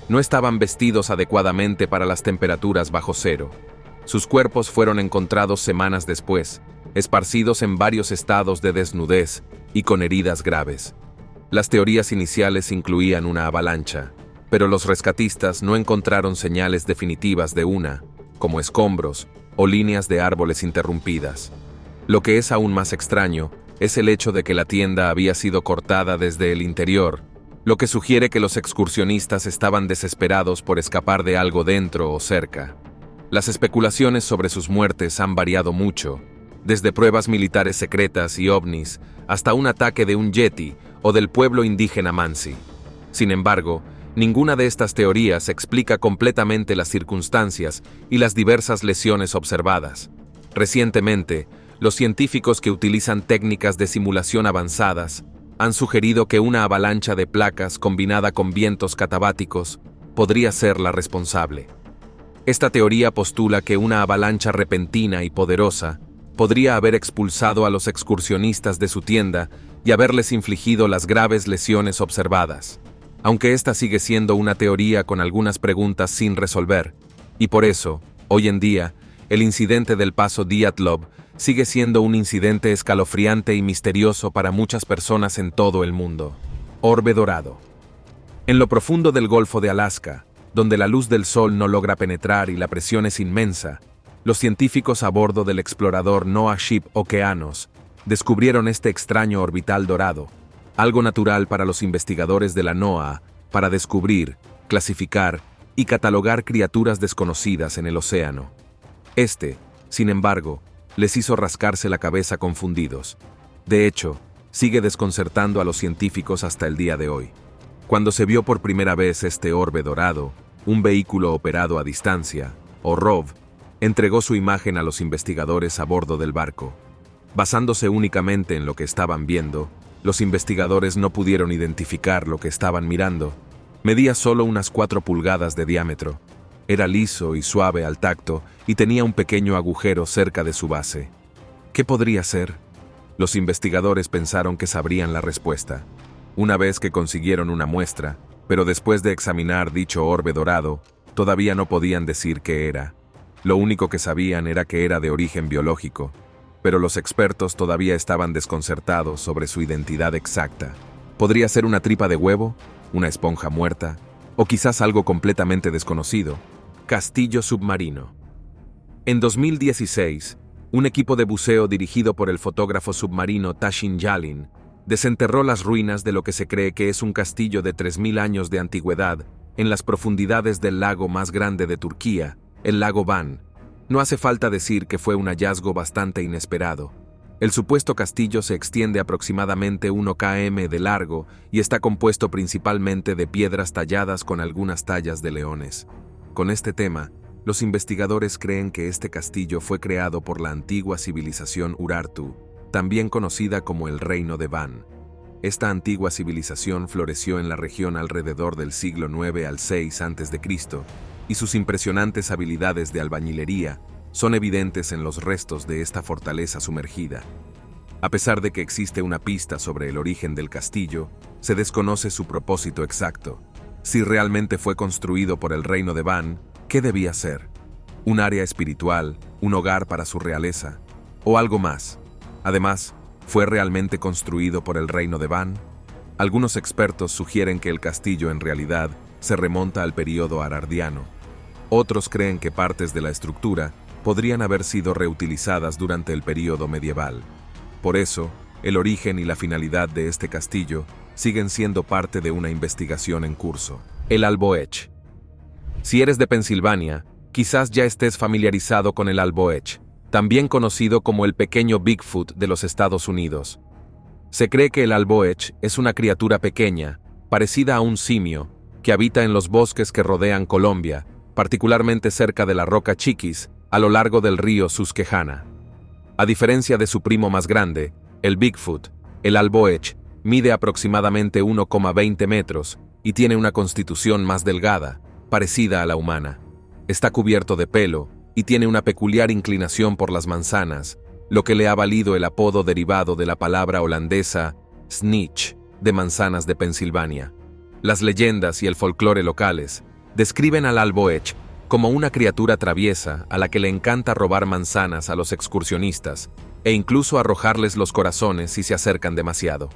No estaban vestidos adecuadamente para las temperaturas bajo cero. Sus cuerpos fueron encontrados semanas después, esparcidos en varios estados de desnudez y con heridas graves. Las teorías iniciales incluían una avalancha, pero los rescatistas no encontraron señales definitivas de una, como escombros o líneas de árboles interrumpidas. Lo que es aún más extraño es el hecho de que la tienda había sido cortada desde el interior, lo que sugiere que los excursionistas estaban desesperados por escapar de algo dentro o cerca. Las especulaciones sobre sus muertes han variado mucho, desde pruebas militares secretas y ovnis hasta un ataque de un yeti o del pueblo indígena Mansi. Sin embargo, ninguna de estas teorías explica completamente las circunstancias y las diversas lesiones observadas. Recientemente, los científicos que utilizan técnicas de simulación avanzadas han sugerido que una avalancha de placas combinada con vientos catabáticos podría ser la responsable. Esta teoría postula que una avalancha repentina y poderosa podría haber expulsado a los excursionistas de su tienda y haberles infligido las graves lesiones observadas, aunque esta sigue siendo una teoría con algunas preguntas sin resolver, y por eso, hoy en día, el incidente del paso Dyatlov sigue siendo un incidente escalofriante y misterioso para muchas personas en todo el mundo. Orbe dorado. En lo profundo del Golfo de Alaska, donde la luz del sol no logra penetrar y la presión es inmensa, los científicos a bordo del explorador Noah Ship Okeanos descubrieron este extraño orbital dorado, algo natural para los investigadores de la NOAA para descubrir, clasificar y catalogar criaturas desconocidas en el océano. Sin embargo, les hizo rascarse la cabeza confundidos. De hecho, sigue desconcertando a los científicos hasta el día de hoy. Cuando se vio por primera vez este orbe dorado, un vehículo operado a distancia, o ROV, entregó su imagen a los investigadores a bordo del barco. Basándose únicamente en lo que estaban viendo, los investigadores no pudieron identificar lo que estaban mirando. Medía solo unas 4 pulgadas de diámetro. Era liso y suave al tacto y tenía un pequeño agujero cerca de su base. ¿Qué podría ser? Los investigadores pensaron que sabrían la respuesta, una vez que consiguieron una muestra, pero después de examinar dicho orbe dorado, todavía no podían decir qué era. Lo único que sabían era que era de origen biológico, pero los expertos todavía estaban desconcertados sobre su identidad exacta. ¿Podría ser una tripa de huevo, una esponja muerta, o quizás algo completamente desconocido? Castillo submarino. En 2016, un equipo de buceo dirigido por el fotógrafo submarino Tashin Yalin desenterró las ruinas de lo que se cree que es un castillo de 3000 años de antigüedad en las profundidades del lago más grande de Turquía, el lago Van. No hace falta decir que fue un hallazgo bastante inesperado. El supuesto castillo se extiende aproximadamente 1 km de largo y está compuesto principalmente de piedras talladas con algunas tallas de leones. Con este tema, los investigadores creen que este castillo fue creado por la antigua civilización Urartu, también conocida como el Reino de Van. Esta antigua civilización floreció en la región alrededor del siglo IX al VI a.C., y sus impresionantes habilidades de albañilería son evidentes en los restos de esta fortaleza sumergida. A pesar de que existe una pista sobre el origen del castillo, se desconoce su propósito exacto. Si realmente fue construido por el Reino de Van, ¿qué debía ser? ¿Un área espiritual, un hogar para su realeza, o algo más? Además, ¿fue realmente construido por el Reino de Van? Algunos expertos sugieren que el castillo en realidad se remonta al período arardiano. Otros creen que partes de la estructura podrían haber sido reutilizadas durante el período medieval. Por eso, el origen y la finalidad de este castillo siguen siendo parte de una investigación en curso. El Alboech. Si eres de Pensilvania, quizás ya estés familiarizado con el Alboech, también conocido como el pequeño Bigfoot de los Estados Unidos. Se cree que el Alboech es una criatura pequeña, parecida a un simio, que habita en los bosques que rodean Colombia, particularmente cerca de la Roca Chiquis, a lo largo del río Susquehanna. A diferencia de su primo más grande, el Bigfoot, el Alboech mide aproximadamente 1,20 metros y tiene una constitución más delgada, parecida a la humana. Está cubierto de pelo y tiene una peculiar inclinación por las manzanas, lo que le ha valido el apodo derivado de la palabra holandesa snitch, de manzanas de Pensilvania. Las leyendas y el folclore locales describen al Alboech como una criatura traviesa a la que le encanta robar manzanas a los excursionistas e incluso arrojarles los corazones si se acercan demasiado.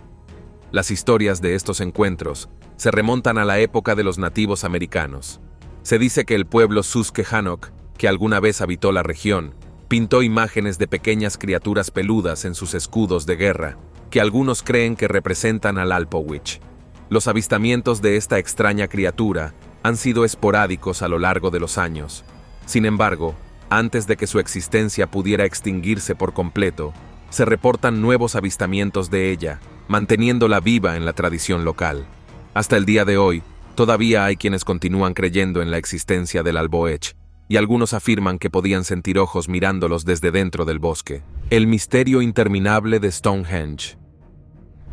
Las historias de estos encuentros se remontan a la época de los nativos americanos. Se dice que el pueblo Susquehannock, que alguna vez habitó la región, pintó imágenes de pequeñas criaturas peludas en sus escudos de guerra, que algunos creen que representan al Alpowitch. Los avistamientos de esta extraña criatura han sido esporádicos a lo largo de los años. Sin embargo, antes de que su existencia pudiera extinguirse por completo, se reportan nuevos avistamientos de ella, manteniéndola viva en la tradición local. Hasta el día de hoy, todavía hay quienes continúan creyendo en la existencia del Alboech, y algunos afirman que podían sentir ojos mirándolos desde dentro del bosque. El misterio interminable de Stonehenge.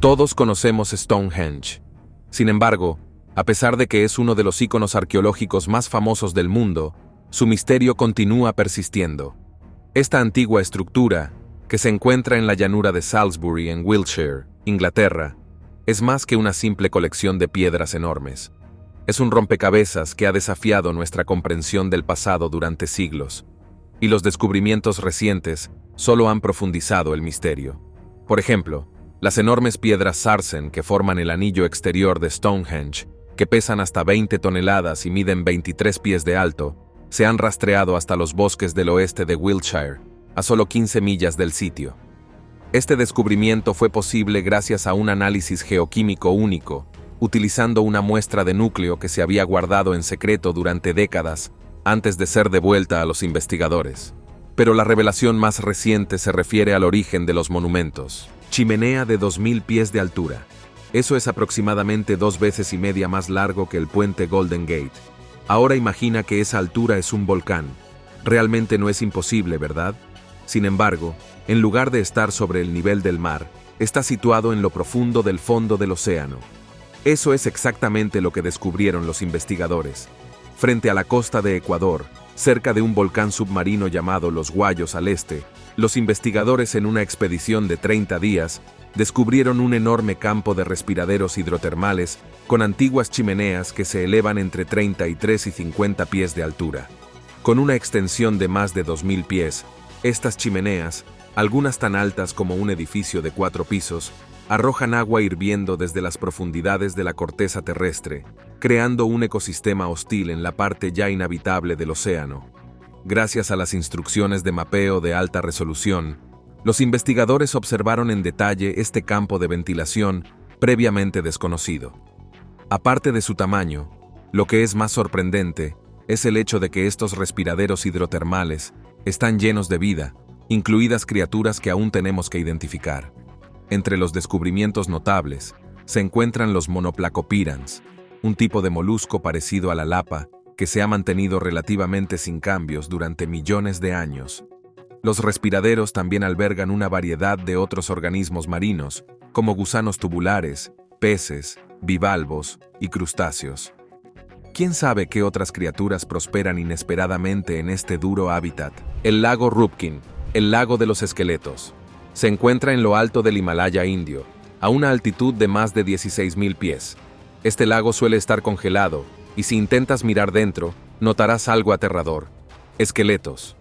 Todos conocemos Stonehenge. Sin embargo, a pesar de que es uno de los íconos arqueológicos más famosos del mundo, su misterio continúa persistiendo. Esta antigua estructura, que se encuentra en la llanura de Salisbury en Wiltshire, Inglaterra, es más que una simple colección de piedras enormes. Es un rompecabezas que ha desafiado nuestra comprensión del pasado durante siglos, y los descubrimientos recientes solo han profundizado el misterio. Por ejemplo, las enormes piedras sarsen que forman el anillo exterior de Stonehenge, que pesan hasta 20 toneladas y miden 23 pies de alto, se han rastreado hasta los bosques del oeste de Wiltshire, a solo 15 millas del sitio. Este descubrimiento fue posible gracias a un análisis geoquímico único, utilizando una muestra de núcleo que se había guardado en secreto durante décadas antes de ser devuelta a los investigadores. Pero la revelación más reciente se refiere al origen de los monumentos. Chimenea de 2000 pies de altura. Eso es aproximadamente 2 veces y media más largo que el puente Golden Gate. Ahora imagina que esa altura es un volcán. Realmente no es imposible, ¿verdad? Sin embargo, en lugar de estar sobre el nivel del mar, está situado en lo profundo del fondo del océano. Eso es exactamente lo que descubrieron los investigadores. Frente a la costa de Ecuador, cerca de un volcán submarino llamado Los Guayos al este, los investigadores en una expedición de 30 días descubrieron un enorme campo de respiraderos hidrotermales con antiguas chimeneas que se elevan entre 33 y 50 pies de altura. Con una extensión de más de 2000 pies, estas chimeneas, algunas tan altas como un edificio de 4 pisos, arrojan agua hirviendo desde las profundidades de la corteza terrestre, creando un ecosistema hostil en la parte ya inhabitable del océano. Gracias a las instrucciones de mapeo de alta resolución, los investigadores observaron en detalle este campo de ventilación previamente desconocido. Aparte de su tamaño, lo que es más sorprendente es el hecho de que estos respiraderos hidrotermales están llenos de vida, incluidas criaturas que aún tenemos que identificar. Entre los descubrimientos notables se encuentran los monoplacopyrans, un tipo de molusco parecido a la lapa que se ha mantenido relativamente sin cambios durante millones de años. Los respiraderos también albergan una variedad de otros organismos marinos, como gusanos tubulares, peces, bivalvos y crustáceos. ¿Quién sabe qué otras criaturas prosperan inesperadamente en este duro hábitat? El lago Rupkin, el lago de los esqueletos. Se encuentra en lo alto del Himalaya indio, a una altitud de más de 16.000 pies. Este lago suele estar congelado, y si intentas mirar dentro, notarás algo aterrador. Esqueletos.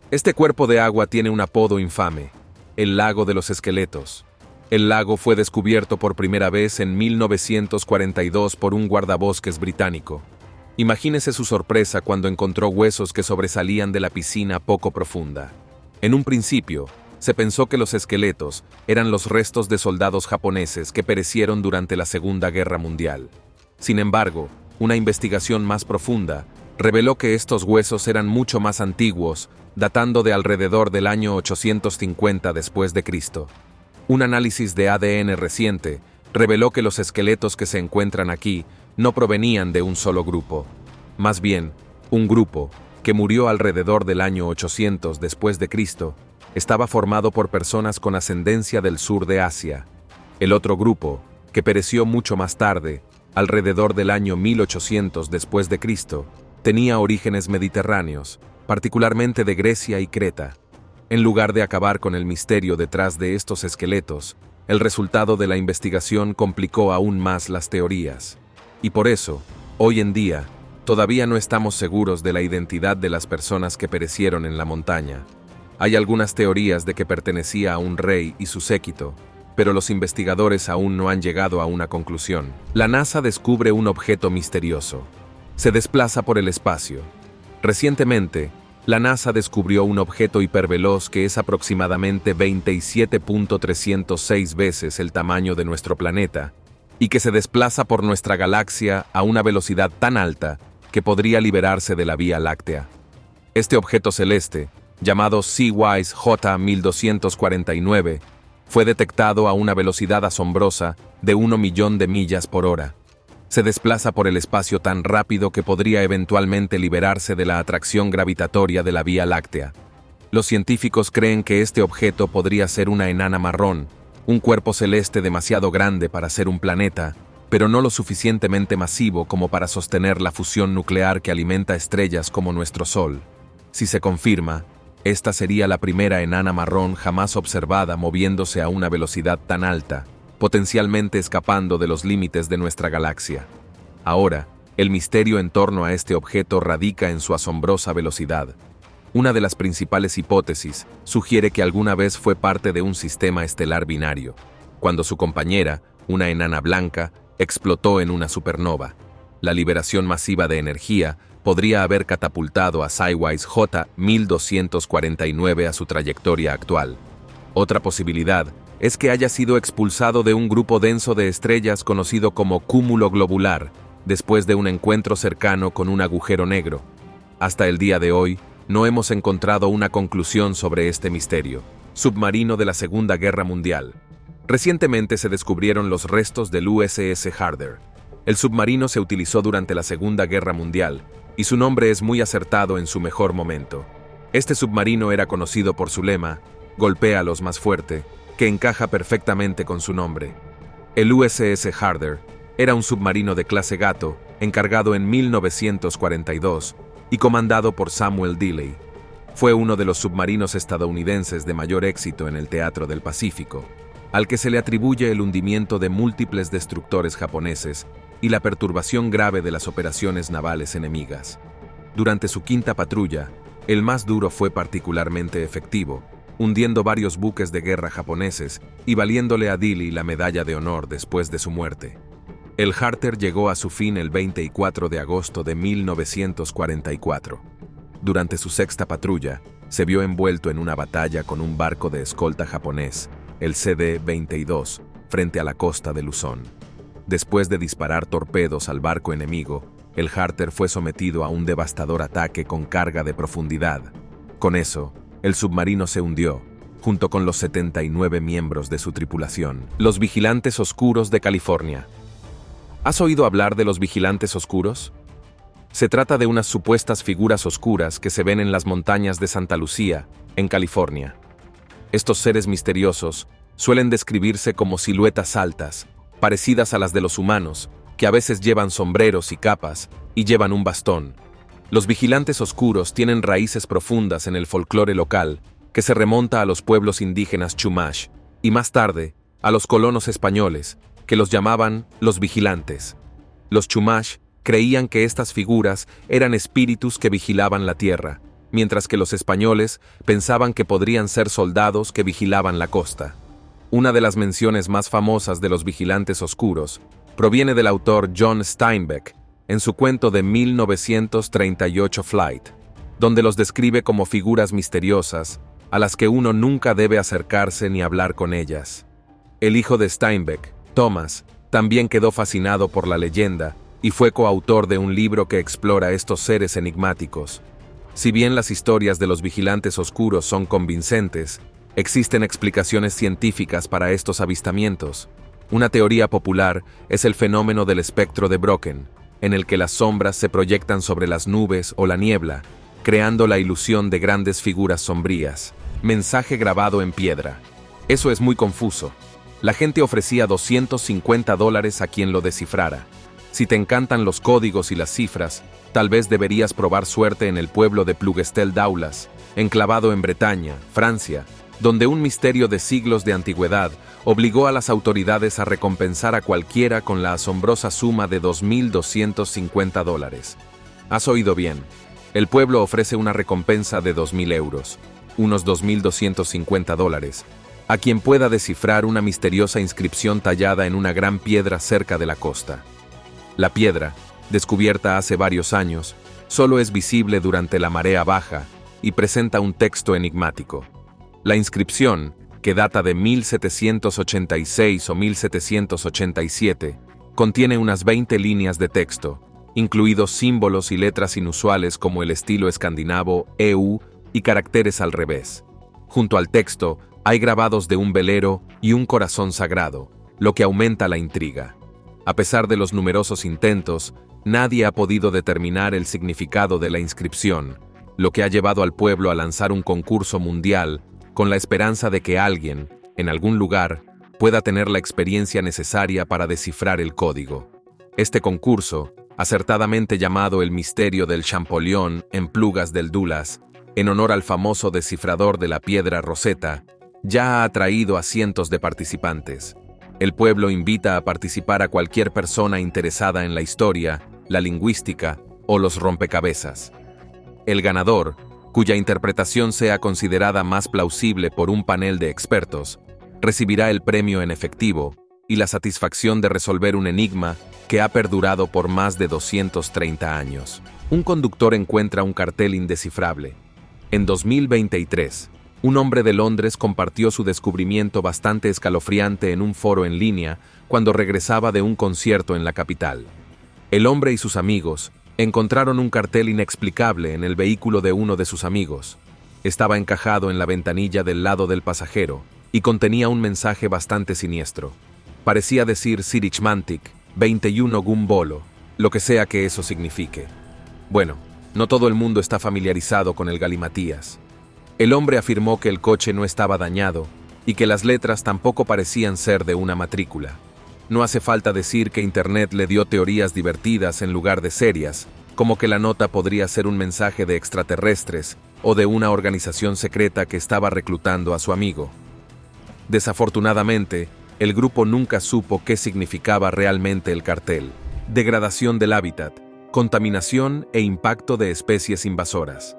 Este cuerpo de agua tiene un apodo infame, el lago de los esqueletos. El lago fue descubierto por primera vez en 1942 por un guardabosques británico. Imagínese su sorpresa cuando encontró huesos que sobresalían de la piscina poco profunda. En un principio, se pensó que los esqueletos eran los restos de soldados japoneses que perecieron durante la Segunda Guerra Mundial. Sin embargo, una investigación más profunda reveló que estos huesos eran mucho más antiguos, datando de alrededor del año 850 después de Cristo. Un análisis de ADN reciente reveló que los esqueletos que se encuentran aquí no provenían de un solo grupo. Más bien, un grupo, que murió alrededor del año 800 después de Cristo, estaba formado por personas con ascendencia del sur de Asia. El otro grupo, que pereció mucho más tarde, alrededor del año 1800 después de Cristo, tenía orígenes mediterráneos, particularmente de Grecia y Creta. En lugar de acabar con el misterio detrás de estos esqueletos, el resultado de la investigación complicó aún más las teorías. Y por eso, hoy en día, todavía no estamos seguros de la identidad de las personas que perecieron en la montaña. Hay algunas teorías de que pertenecía a un rey y su séquito, pero los investigadores aún no han llegado a una conclusión. La NASA descubre un objeto misterioso. Se desplaza por el espacio. Recientemente, la NASA descubrió un objeto hiperveloz que es aproximadamente 27.306 veces el tamaño de nuestro planeta, y que se desplaza por nuestra galaxia a una velocidad tan alta que podría liberarse de la Vía Láctea. Este objeto celeste, llamado Seawise J1249, fue detectado a una velocidad asombrosa de 1 millón de millas por hora. Se desplaza por el espacio tan rápido que podría eventualmente liberarse de la atracción gravitatoria de la Vía Láctea. Los científicos creen que este objeto podría ser una enana marrón, un cuerpo celeste demasiado grande para ser un planeta, pero no lo suficientemente masivo como para sostener la fusión nuclear que alimenta estrellas como nuestro Sol. Si se confirma, esta sería la primera enana marrón jamás observada moviéndose a una velocidad tan alta, potencialmente escapando de los límites de nuestra galaxia. Ahora, el misterio en torno a este objeto radica en su asombrosa velocidad. Una de las principales hipótesis sugiere que alguna vez fue parte de un sistema estelar binario, cuando su compañera, una enana blanca, explotó en una supernova. La liberación masiva de energía podría haber catapultado a Sidewise J1249 a su trayectoria actual. Otra posibilidad es que haya sido expulsado de un grupo denso de estrellas conocido como cúmulo globular, después de un encuentro cercano con un agujero negro. Hasta el día de hoy, no hemos encontrado una conclusión sobre este misterio. Submarino de la Segunda Guerra Mundial. Recientemente se descubrieron los restos del USS Harder. El submarino se utilizó durante la Segunda Guerra Mundial, y su nombre es muy acertado en su mejor momento. Este submarino era conocido por su lema, "Golpéalos más fuerte", que encaja perfectamente con su nombre. El USS Harder era un submarino de clase Gato, encargado en 1942 y comandado por Samuel Dealey. Fue uno de los submarinos estadounidenses de mayor éxito en el teatro del Pacífico, al que se le atribuye el hundimiento de múltiples destructores japoneses y la perturbación grave de las operaciones navales enemigas. Durante su quinta patrulla, el más duro fue particularmente efectivo, hundiendo varios buques de guerra japoneses y valiéndole a Dealey la medalla de honor después de su muerte. El Harder llegó a su fin el 24 de agosto de 1944. Durante su sexta patrulla, se vio envuelto en una batalla con un barco de escolta japonés, el CD-22, frente a la costa de Luzón. Después de disparar torpedos al barco enemigo, el Harder fue sometido a un devastador ataque con carga de profundidad. Con eso, el submarino se hundió, junto con los 79 miembros de su tripulación. Los vigilantes oscuros de California. ¿Has oído hablar de los vigilantes oscuros? Se trata de unas supuestas figuras oscuras que se ven en las montañas de Santa Lucía, en California. Estos seres misteriosos suelen describirse como siluetas altas, parecidas a las de los humanos, que a veces llevan sombreros y capas, y llevan un bastón. Los vigilantes oscuros tienen raíces profundas en el folclore local, que se remonta a los pueblos indígenas Chumash, y más tarde, a los colonos españoles, que los llamaban los vigilantes. Los Chumash creían que estas figuras eran espíritus que vigilaban la tierra, mientras que los españoles pensaban que podrían ser soldados que vigilaban la costa. Una de las menciones más famosas de los vigilantes oscuros proviene del autor John Steinbeck, en su cuento de 1938 Flight, donde los describe como figuras misteriosas, a las que uno nunca debe acercarse ni hablar con ellas. El hijo de Steinbeck, Thomas, también quedó fascinado por la leyenda y fue coautor de un libro que explora estos seres enigmáticos. Si bien las historias de los vigilantes oscuros son convincentes, existen explicaciones científicas para estos avistamientos. Una teoría popular es el fenómeno del espectro de Brocken, en el que las sombras se proyectan sobre las nubes o la niebla, creando la ilusión de grandes figuras sombrías. Mensaje grabado en piedra. Eso es muy confuso. La gente ofrecía $250 a quien lo descifrara. Si te encantan los códigos y las cifras, tal vez deberías probar suerte en el pueblo de Plougastel-Daoulas, enclavado en Bretaña, Francia, donde un misterio de siglos de antigüedad obligó a las autoridades a recompensar a cualquiera con la asombrosa suma de $2.250. Has oído bien. El pueblo ofrece una recompensa de 2.000 euros, unos $2.250, a quien pueda descifrar una misteriosa inscripción tallada en una gran piedra cerca de la costa. La piedra, descubierta hace varios años, solo es visible durante la marea baja y presenta un texto enigmático. La inscripción, que data de 1786 o 1787, contiene unas 20 líneas de texto, incluidos símbolos y letras inusuales como el estilo escandinavo EU y caracteres al revés. Junto al texto hay grabados de un velero y un corazón sagrado, lo que aumenta la intriga. A pesar de los numerosos intentos, nadie ha podido determinar el significado de la inscripción, lo que ha llevado al pueblo a lanzar un concurso mundial con la esperanza de que alguien, en algún lugar, pueda tener la experiencia necesaria para descifrar el código. Este concurso, acertadamente llamado el misterio del Champollion en Plugas del Dulas, en honor al famoso descifrador de la piedra Rosetta, ya ha atraído a cientos de participantes. El pueblo invita a participar a cualquier persona interesada en la historia, la lingüística o los rompecabezas. El ganador, cuya interpretación sea considerada más plausible por un panel de expertos, recibirá el premio en efectivo y la satisfacción de resolver un enigma que ha perdurado por más de 230 años. Un conductor encuentra un cartel indescifrable. En 2023, un hombre de Londres compartió su descubrimiento bastante escalofriante en un foro en línea cuando regresaba de un concierto en la capital. El hombre y sus amigos encontraron un cartel inexplicable en el vehículo de uno de sus amigos. Estaba encajado en la ventanilla del lado del pasajero y contenía un mensaje bastante siniestro. Parecía decir Sirichmantic, 21 Gumbolo, lo que sea que eso signifique. Bueno, no todo el mundo está familiarizado con el galimatías. El hombre afirmó que el coche no estaba dañado y que las letras tampoco parecían ser de una matrícula. No hace falta decir que Internet le dio teorías divertidas en lugar de serias, como que la nota podría ser un mensaje de extraterrestres o de una organización secreta que estaba reclutando a su amigo. Desafortunadamente, el grupo nunca supo qué significaba realmente el cartel: degradación del hábitat, contaminación e impacto de especies invasoras.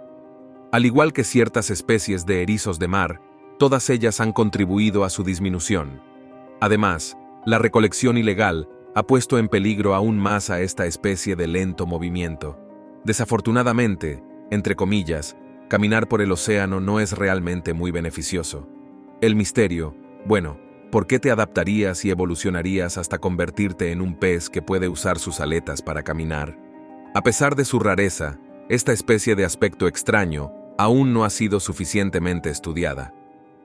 Al igual que ciertas especies de erizos de mar, todas ellas han contribuido a su disminución. Además, la recolección ilegal ha puesto en peligro aún más a esta especie de lento movimiento. Desafortunadamente, entre comillas, caminar por el océano no es realmente muy beneficioso. El misterio, bueno, ¿por qué te adaptarías y evolucionarías hasta convertirte en un pez que puede usar sus aletas para caminar? A pesar de su rareza, esta especie de aspecto extraño aún no ha sido suficientemente estudiada.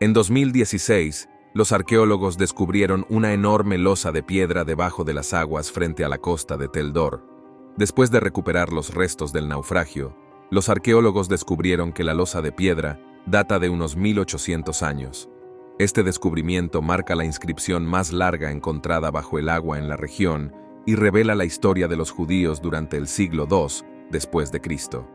En 2016, los arqueólogos descubrieron una enorme losa de piedra debajo de las aguas frente a la costa de Tel Dor. Después de recuperar los restos del naufragio, los arqueólogos descubrieron que la losa de piedra data de unos 1800 años. Este descubrimiento marca la inscripción más larga encontrada bajo el agua en la región y revela la historia de los judíos durante el siglo II después de Cristo.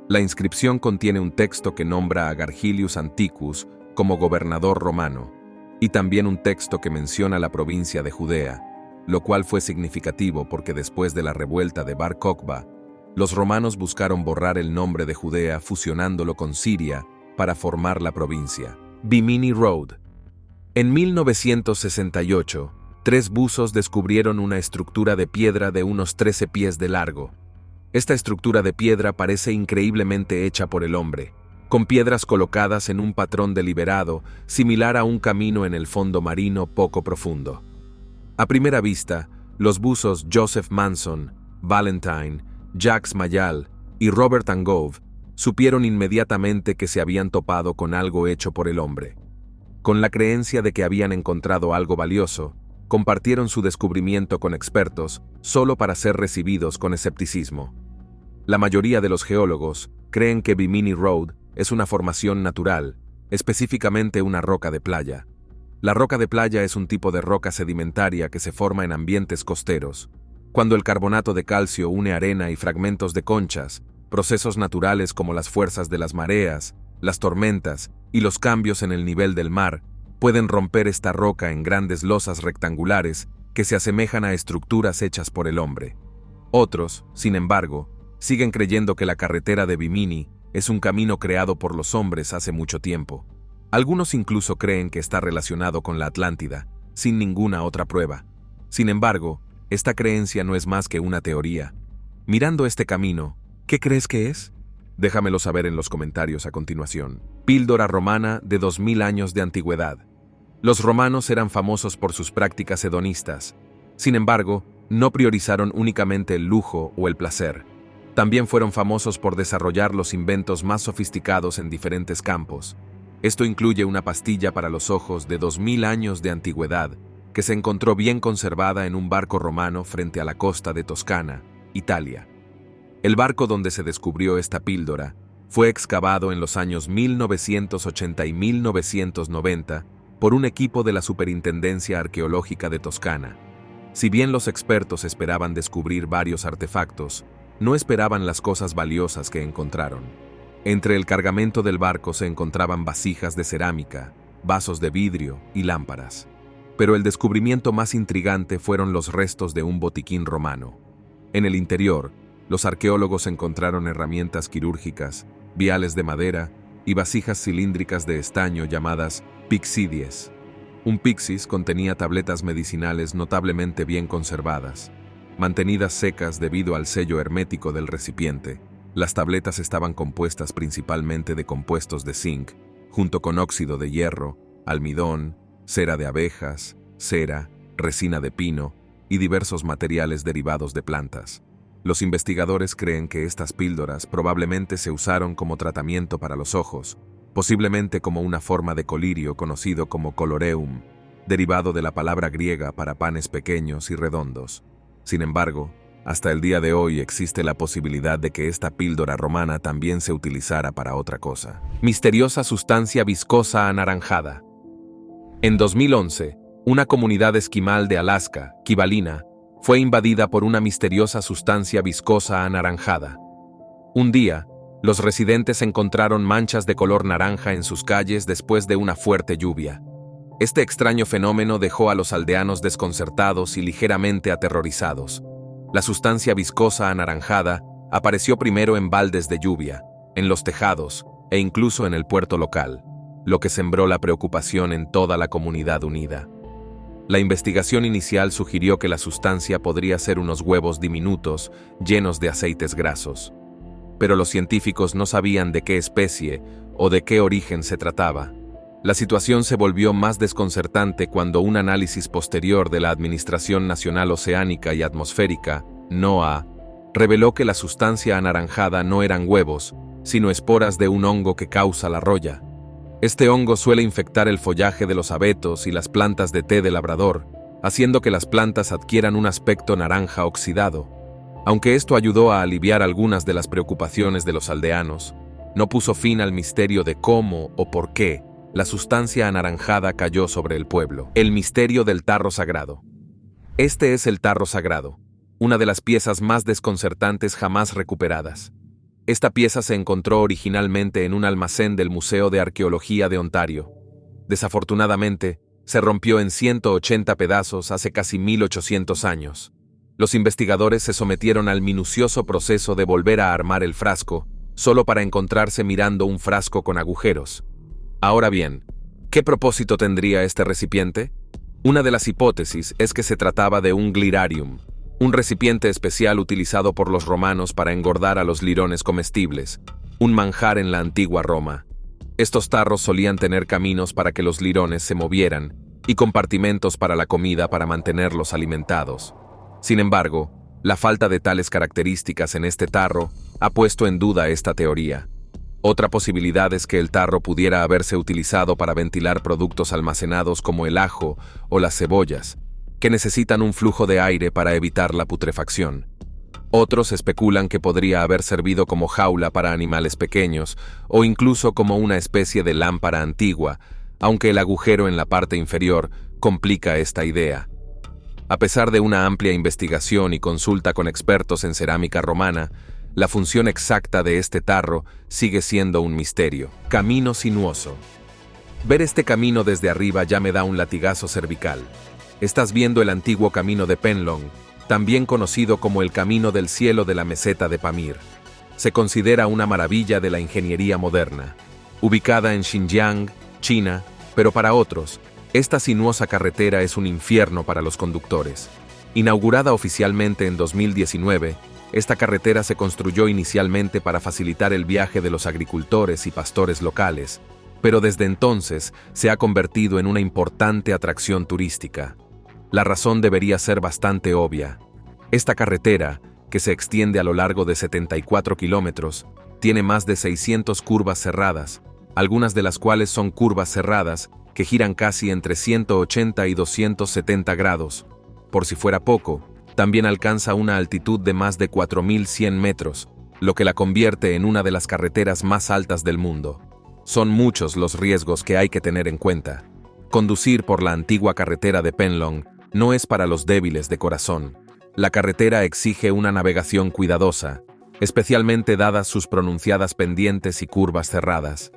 La inscripción contiene un texto que nombra a Gargilius Anticus como gobernador romano, y también un texto que menciona la provincia de Judea, lo cual fue significativo porque después de la revuelta de Bar Kokhba, los romanos buscaron borrar el nombre de Judea fusionándolo con Siria para formar la provincia. Bimini Road. En 1968, 3 buzos descubrieron una estructura de piedra de unos 13 pies de largo. Esta estructura de piedra parece increíblemente hecha por el hombre, con piedras colocadas en un patrón deliberado, similar a un camino en el fondo marino poco profundo. A primera vista, los buzos Joseph Manson, Valentine, Jacques Mayall y Robert Angove supieron inmediatamente que se habían topado con algo hecho por el hombre. Con la creencia de que habían encontrado algo valioso, compartieron su descubrimiento con expertos solo para ser recibidos con escepticismo. La mayoría de los geólogos creen que Bimini Road es una formación natural, específicamente una roca de playa. La roca de playa es un tipo de roca sedimentaria que se forma en ambientes costeros. Cuando el carbonato de calcio une arena y fragmentos de conchas, procesos naturales como las fuerzas de las mareas, las tormentas y los cambios en el nivel del mar pueden romper esta roca en grandes losas rectangulares que se asemejan a estructuras hechas por el hombre. Otros, sin embargo, siguen creyendo que la carretera de Bimini es un camino creado por los hombres hace mucho tiempo. Algunos incluso creen que está relacionado con la Atlántida, sin ninguna otra prueba. Sin embargo, esta creencia no es más que una teoría. Mirando este camino, ¿qué crees que es? Déjamelo saber en los comentarios a continuación. Píldora romana de 2000 años de antigüedad. Los romanos eran famosos por sus prácticas hedonistas. Sin embargo, no priorizaron únicamente el lujo o el placer. También fueron famosos por desarrollar los inventos más sofisticados en diferentes campos. Esto incluye una pastilla para los ojos de 2000 años de antigüedad, que se encontró bien conservada en un barco romano frente a la costa de Toscana, Italia. El barco donde se descubrió esta píldora fue excavado en los años 1980 y 1990 por un equipo de la Superintendencia Arqueológica de Toscana. Si bien los expertos esperaban descubrir varios artefactos, no esperaban las cosas valiosas que encontraron. Entre el cargamento del barco se encontraban vasijas de cerámica, vasos de vidrio y lámparas. Pero el descubrimiento más intrigante fueron los restos de un botiquín romano. En el interior, los arqueólogos encontraron herramientas quirúrgicas, viales de madera y vasijas cilíndricas de estaño llamadas pixidies. Un pixis contenía tabletas medicinales notablemente bien conservadas, mantenidas secas debido al sello hermético del recipiente. Las tabletas estaban compuestas principalmente de compuestos de zinc, junto con óxido de hierro, almidón, cera de abejas, cera, resina de pino y diversos materiales derivados de plantas. Los investigadores creen que estas píldoras probablemente se usaron como tratamiento para los ojos, posiblemente como una forma de colirio conocido como coloreum, derivado de la palabra griega para panes pequeños y redondos. Sin embargo, hasta el día de hoy existe la posibilidad de que esta píldora romana también se utilizara para otra cosa. Misteriosa sustancia viscosa anaranjada. En 2011, una comunidad esquimal de Alaska, Kivalina, fue invadida por una misteriosa sustancia viscosa anaranjada. Un día, los residentes encontraron manchas de color naranja en sus calles después de una fuerte lluvia. Este extraño fenómeno dejó a los aldeanos desconcertados y ligeramente aterrorizados. La sustancia viscosa anaranjada apareció primero en baldes de lluvia, en los tejados e incluso en el puerto local, lo que sembró la preocupación en toda la comunidad unida. La investigación inicial sugirió que la sustancia podría ser unos huevos diminutos llenos de aceites grasos. Pero los científicos no sabían de qué especie o de qué origen se trataba. La situación se volvió más desconcertante cuando un análisis posterior de la Administración Nacional Oceánica y Atmosférica, NOAA, reveló que la sustancia anaranjada no eran huevos, sino esporas de un hongo que causa la roya. Este hongo suele infectar el follaje de los abetos y las plantas de té de labrador, haciendo que las plantas adquieran un aspecto naranja oxidado. Aunque esto ayudó a aliviar algunas de las preocupaciones de los aldeanos, no puso fin al misterio de cómo o por qué la sustancia anaranjada cayó sobre el pueblo. El misterio del tarro sagrado. Este es el tarro sagrado, una de las piezas más desconcertantes jamás recuperadas. Esta pieza se encontró originalmente en un almacén del Museo de Arqueología de Ontario. Desafortunadamente, se rompió en 180 pedazos hace casi 1800 años. Los investigadores se sometieron al minucioso proceso de volver a armar el frasco, solo para encontrarse mirando un frasco con agujeros. Ahora bien, ¿qué propósito tendría este recipiente? Una de las hipótesis es que se trataba de un glirarium, un recipiente especial utilizado por los romanos para engordar a los lirones comestibles, un manjar en la antigua Roma. Estos tarros solían tener caminos para que los lirones se movieran y compartimentos para la comida para mantenerlos alimentados. Sin embargo, la falta de tales características en este tarro ha puesto en duda esta teoría. Otra posibilidad es que el tarro pudiera haberse utilizado para ventilar productos almacenados como el ajo o las cebollas, que necesitan un flujo de aire para evitar la putrefacción. Otros especulan que podría haber servido como jaula para animales pequeños o incluso como una especie de lámpara antigua, aunque el agujero en la parte inferior complica esta idea. A pesar de una amplia investigación y consulta con expertos en cerámica romana, la función exacta de este tarro sigue siendo un misterio. Camino sinuoso. Ver este camino desde arriba ya me da un latigazo cervical. Estás viendo el antiguo camino de Penlong, también conocido como el Camino del Cielo de la Meseta de Pamir. Se considera una maravilla de la ingeniería moderna. Ubicada en Xinjiang, China, pero para otros, esta sinuosa carretera es un infierno para los conductores. Inaugurada oficialmente en 2019, esta carretera se construyó inicialmente para facilitar el viaje de los agricultores y pastores locales, pero desde entonces se ha convertido en una importante atracción turística. La razón debería ser bastante obvia. Esta carretera, que se extiende a lo largo de 74 kilómetros, tiene más de 600 curvas cerradas, algunas de las cuales son curvas cerradas que giran casi entre 180 y 270 grados. Por si fuera poco, también alcanza una altitud de más de 4.100 metros, lo que la convierte en una de las carreteras más altas del mundo. Son muchos los riesgos que hay que tener en cuenta. Conducir por la antigua carretera de Penlong no es para los débiles de corazón. La carretera exige una navegación cuidadosa, especialmente dadas sus pronunciadas pendientes y curvas cerradas.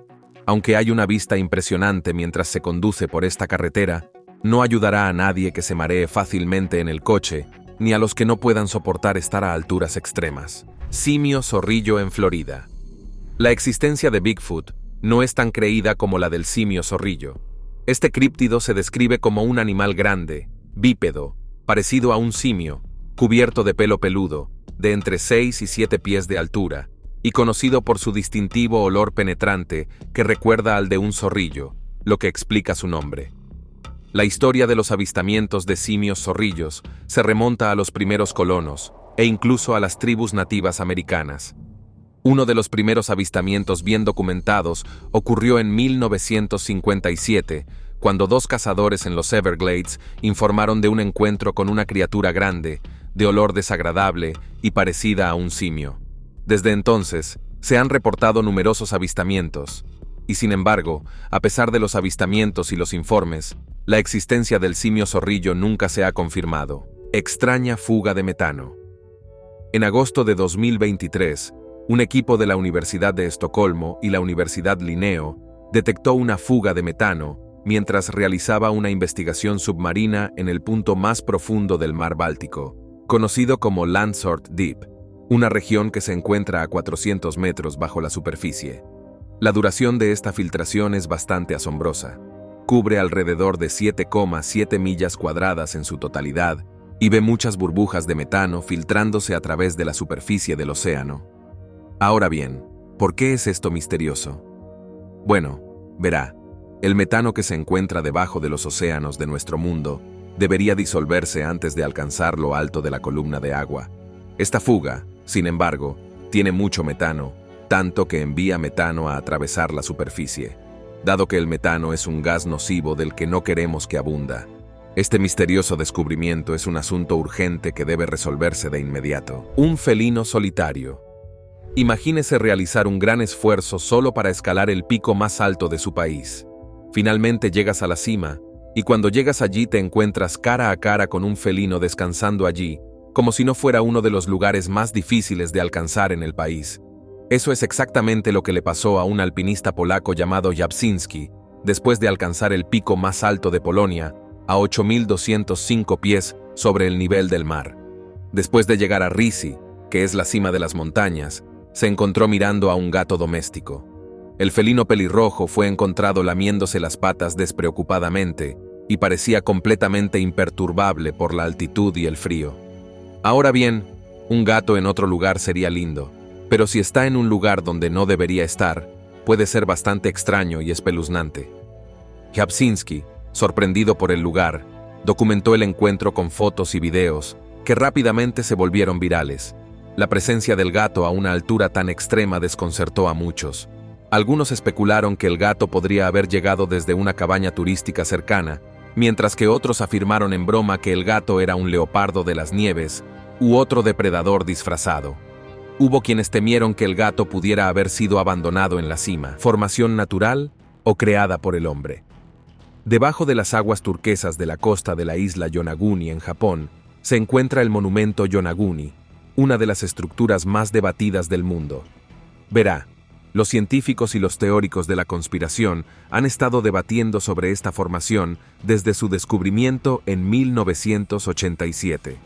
Aunque hay una vista impresionante mientras se conduce por esta carretera, no ayudará a nadie que se maree fácilmente en el coche, ni a los que no puedan soportar estar a alturas extremas. Simio zorrillo en Florida. La existencia de Bigfoot no es tan creída como la del simio zorrillo. Este críptido se describe como un animal grande, bípedo, parecido a un simio, cubierto de pelo peludo, de entre 6 y 7 pies de altura, y conocido por su distintivo olor penetrante que recuerda al de un zorrillo, lo que explica su nombre. La historia de los avistamientos de simios zorrillos se remonta a los primeros colonos e incluso a las tribus nativas americanas. Uno de los primeros avistamientos bien documentados ocurrió en 1957, cuando 2 cazadores en los Everglades informaron de un encuentro con una criatura grande, de olor desagradable y parecida a un simio. Desde entonces, se han reportado numerosos avistamientos, y sin embargo, a pesar de los avistamientos y los informes, la existencia del simio zorrillo nunca se ha confirmado. Extraña fuga de metano. En agosto de 2023, un equipo de la Universidad de Estocolmo y la Universidad Linneo detectó una fuga de metano mientras realizaba una investigación submarina en el punto más profundo del mar Báltico, conocido como Landsort Deep, una región que se encuentra a 400 metros bajo la superficie. La duración de esta filtración es bastante asombrosa. Cubre alrededor de 7,7 millas cuadradas en su totalidad y ve muchas burbujas de metano filtrándose a través de la superficie del océano. Ahora bien, ¿por qué es esto misterioso? Bueno, verá, el metano que se encuentra debajo de los océanos de nuestro mundo debería disolverse antes de alcanzar lo alto de la columna de agua. Esta fuga, sin embargo, tiene mucho metano, tanto que envía metano a atravesar la superficie. Dado que el metano es un gas nocivo del que no queremos que abunda, este misterioso descubrimiento es un asunto urgente que debe resolverse de inmediato. Un felino solitario. Imagínese realizar un gran esfuerzo solo para escalar el pico más alto de su país. Finalmente llegas a la cima, y cuando llegas allí te encuentras cara a cara con un felino descansando allí, como si no fuera uno de los lugares más difíciles de alcanzar en el país. Eso es exactamente lo que le pasó a un alpinista polaco llamado Jabczynski, después de alcanzar el pico más alto de Polonia, a 8.205 pies sobre el nivel del mar. Después de llegar a Risi, que es la cima de las montañas, se encontró mirando a un gato doméstico. El felino pelirrojo fue encontrado lamiéndose las patas despreocupadamente y parecía completamente imperturbable por la altitud y el frío. Ahora bien, un gato en otro lugar sería lindo, pero si está en un lugar donde no debería estar, puede ser bastante extraño y espeluznante. Jabczynski, sorprendido por el lugar, documentó el encuentro con fotos y videos que rápidamente se volvieron virales. La presencia del gato a una altura tan extrema desconcertó a muchos. Algunos especularon que el gato podría haber llegado desde una cabaña turística cercana, mientras que otros afirmaron en broma que el gato era un leopardo de las nieves u otro depredador disfrazado. Hubo quienes temieron que el gato pudiera haber sido abandonado en la cima, formación natural o creada por el hombre. Debajo de las aguas turquesas de la costa de la isla Yonaguni en Japón, se encuentra el monumento Yonaguni, una de las estructuras más debatidas del mundo. Verá, los científicos y los teóricos de la conspiración han estado debatiendo sobre esta formación desde su descubrimiento en 1987.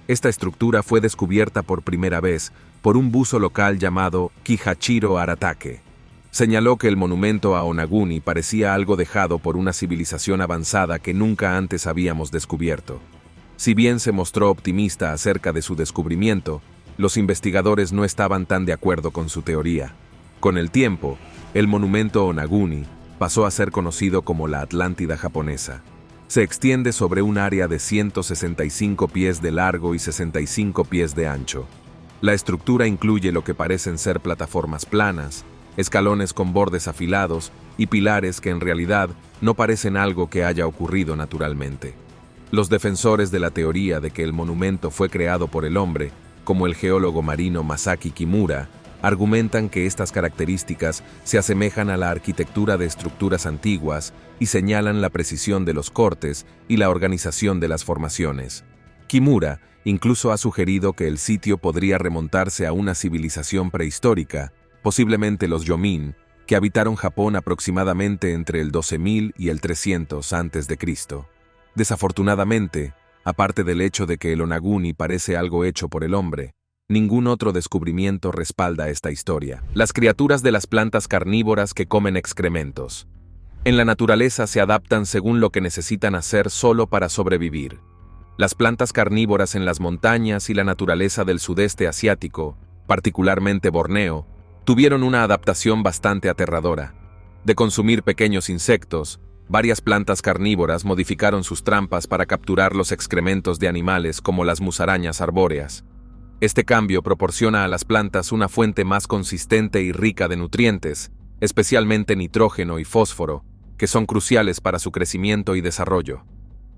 Esta estructura fue descubierta por primera vez por un buzo local llamado Kihachiro Aratake. Señaló que el monumento a Onaguni parecía algo dejado por una civilización avanzada que nunca antes habíamos descubierto. Si bien se mostró optimista acerca de su descubrimiento, los investigadores no estaban tan de acuerdo con su teoría. Con el tiempo, el monumento Onaguni pasó a ser conocido como la Atlántida japonesa. Se extiende sobre un área de 165 pies de largo y 65 pies de ancho. La estructura incluye lo que parecen ser plataformas planas, escalones con bordes afilados y pilares que en realidad no parecen algo que haya ocurrido naturalmente. Los defensores de la teoría de que el monumento fue creado por el hombre, como el geólogo marino Masaki Kimura, argumentan que estas características se asemejan a la arquitectura de estructuras antiguas y señalan la precisión de los cortes y la organización de las formaciones. Kimura incluso ha sugerido que el sitio podría remontarse a una civilización prehistórica, posiblemente los Yomin, que habitaron Japón aproximadamente entre el 12.000 y el 300 a.C. Desafortunadamente, aparte del hecho de que el Onaguni parece algo hecho por el hombre, ningún otro descubrimiento respalda esta historia. Las criaturas de las plantas carnívoras que comen excrementos. En la naturaleza se adaptan según lo que necesitan hacer solo para sobrevivir. Las plantas carnívoras en las montañas y la naturaleza del sudeste asiático, particularmente Borneo, tuvieron una adaptación bastante aterradora. De consumir pequeños insectos, varias plantas carnívoras modificaron sus trampas para capturar los excrementos de animales como las musarañas arbóreas. Este cambio proporciona a las plantas una fuente más consistente y rica de nutrientes, especialmente nitrógeno y fósforo, que son cruciales para su crecimiento y desarrollo.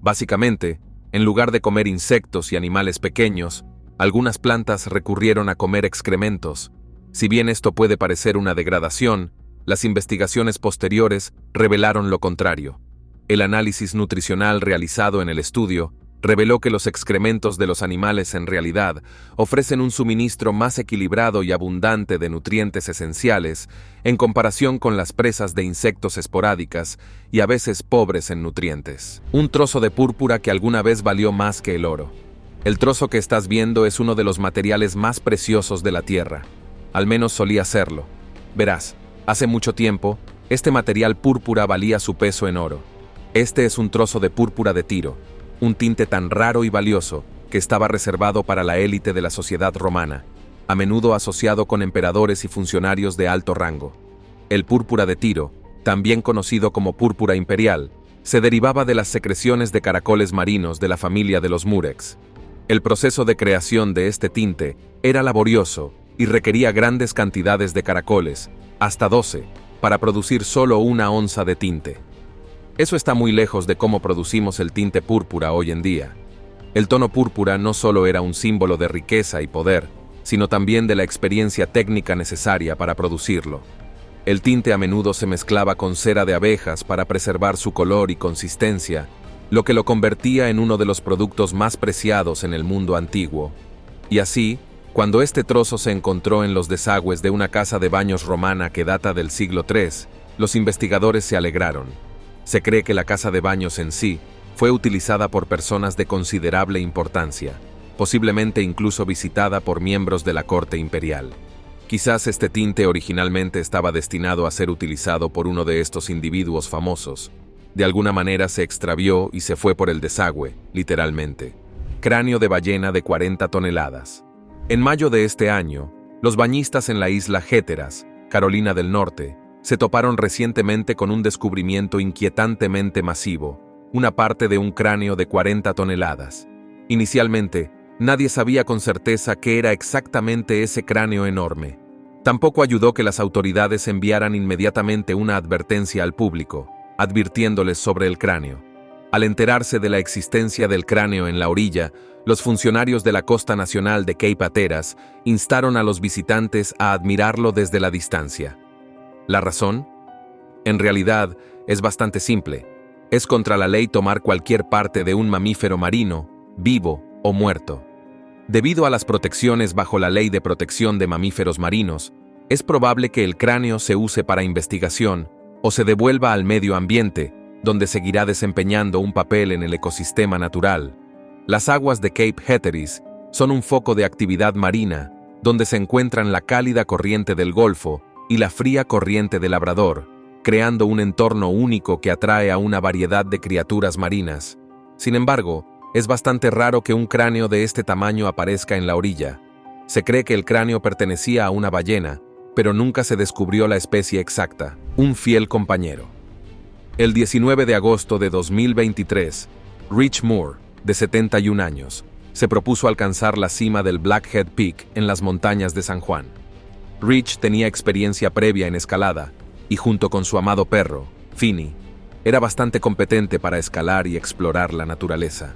Básicamente, en lugar de comer insectos y animales pequeños, algunas plantas recurrieron a comer excrementos. Si bien esto puede parecer una degradación, las investigaciones posteriores revelaron lo contrario. El análisis nutricional realizado en el estudio reveló que los excrementos de los animales en realidad ofrecen un suministro más equilibrado y abundante de nutrientes esenciales en comparación con las presas de insectos esporádicas y a veces pobres en nutrientes. Un trozo de púrpura que alguna vez valió más que el oro. El trozo que estás viendo es uno de los materiales más preciosos de la Tierra. Al menos solía serlo. Verás, hace mucho tiempo, este material púrpura valía su peso en oro. Este es un trozo de púrpura de Tiro, un tinte tan raro y valioso que estaba reservado para la élite de la sociedad romana, a menudo asociado con emperadores y funcionarios de alto rango. El púrpura de Tiro, también conocido como púrpura imperial, se derivaba de las secreciones de caracoles marinos de la familia de los Murex. El proceso de creación de este tinte era laborioso y requería grandes cantidades de caracoles, hasta 12, para producir solo una onza de tinte. Eso está muy lejos de cómo producimos el tinte púrpura hoy en día. El tono púrpura no solo era un símbolo de riqueza y poder, sino también de la experiencia técnica necesaria para producirlo. El tinte a menudo se mezclaba con cera de abejas para preservar su color y consistencia, lo que lo convertía en uno de los productos más preciados en el mundo antiguo. Y así, cuando este trozo se encontró en los desagües de una casa de baños romana que data del siglo III, los investigadores se alegraron. Se cree que la casa de baños en sí fue utilizada por personas de considerable importancia, posiblemente incluso visitada por miembros de la corte imperial. Quizás este tinte originalmente estaba destinado a ser utilizado por uno de estos individuos famosos. De alguna manera se extravió y se fue por el desagüe, literalmente. Cráneo de ballena de 40 toneladas. En mayo de este año, los bañistas en la isla Hatteras, Carolina del Norte, se toparon recientemente con un descubrimiento inquietantemente masivo, una parte de un cráneo de 40 toneladas. Inicialmente, nadie sabía con certeza qué era exactamente ese cráneo enorme. Tampoco ayudó que las autoridades enviaran inmediatamente una advertencia al público, advirtiéndoles sobre el cráneo. Al enterarse de la existencia del cráneo en la orilla, los funcionarios de la costa nacional de Cape Hatteras instaron a los visitantes a admirarlo desde la distancia. ¿La razón? En realidad, es bastante simple. Es contra la ley tomar cualquier parte de un mamífero marino, vivo o muerto. Debido a las protecciones bajo la Ley de Protección de Mamíferos Marinos, es probable que el cráneo se use para investigación o se devuelva al medio ambiente, donde seguirá desempeñando un papel en el ecosistema natural. Las aguas de Cape Hatteras son un foco de actividad marina, donde se encuentran la cálida corriente del Golfo y la fría corriente del Labrador, creando un entorno único que atrae a una variedad de criaturas marinas. Sin embargo, es bastante raro que un cráneo de este tamaño aparezca en la orilla. Se cree que el cráneo pertenecía a una ballena, pero nunca se descubrió la especie exacta. Un fiel compañero. El 19 de agosto de 2023, Rich Moore, de 71 años, se propuso alcanzar la cima del Blackhead Peak en las montañas de San Juan. Rich tenía experiencia previa en escalada, y junto con su amado perro, Finny, era bastante competente para escalar y explorar la naturaleza.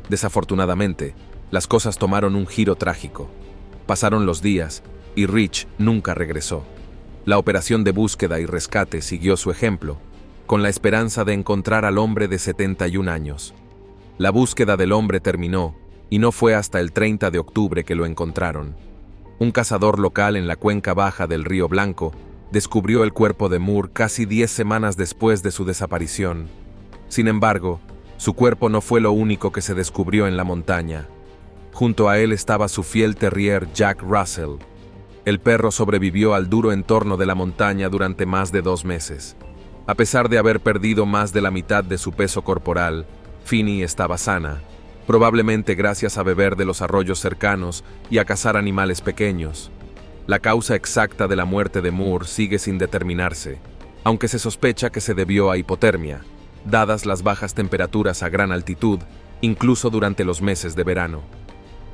Desafortunadamente, las cosas tomaron un giro trágico. Pasaron los días, y Rich nunca regresó. La operación de búsqueda y rescate siguió su ejemplo, con la esperanza de encontrar al hombre de 71 años. La búsqueda del hombre terminó, y no fue hasta el 30 de octubre que lo encontraron. Un cazador local en la cuenca baja del Río Blanco descubrió el cuerpo de Moore casi 10 semanas después de su desaparición. Sin embargo, su cuerpo no fue lo único que se descubrió en la montaña. Junto a él estaba su fiel terrier Jack Russell. El perro sobrevivió al duro entorno de la montaña durante más de 2 meses. A pesar de haber perdido más de la mitad de su peso corporal, Finny estaba sana, probablemente gracias a beber de los arroyos cercanos y a cazar animales pequeños. La causa exacta de la muerte de Moore sigue sin determinarse, aunque se sospecha que se debió a hipotermia, dadas las bajas temperaturas a gran altitud, incluso durante los meses de verano.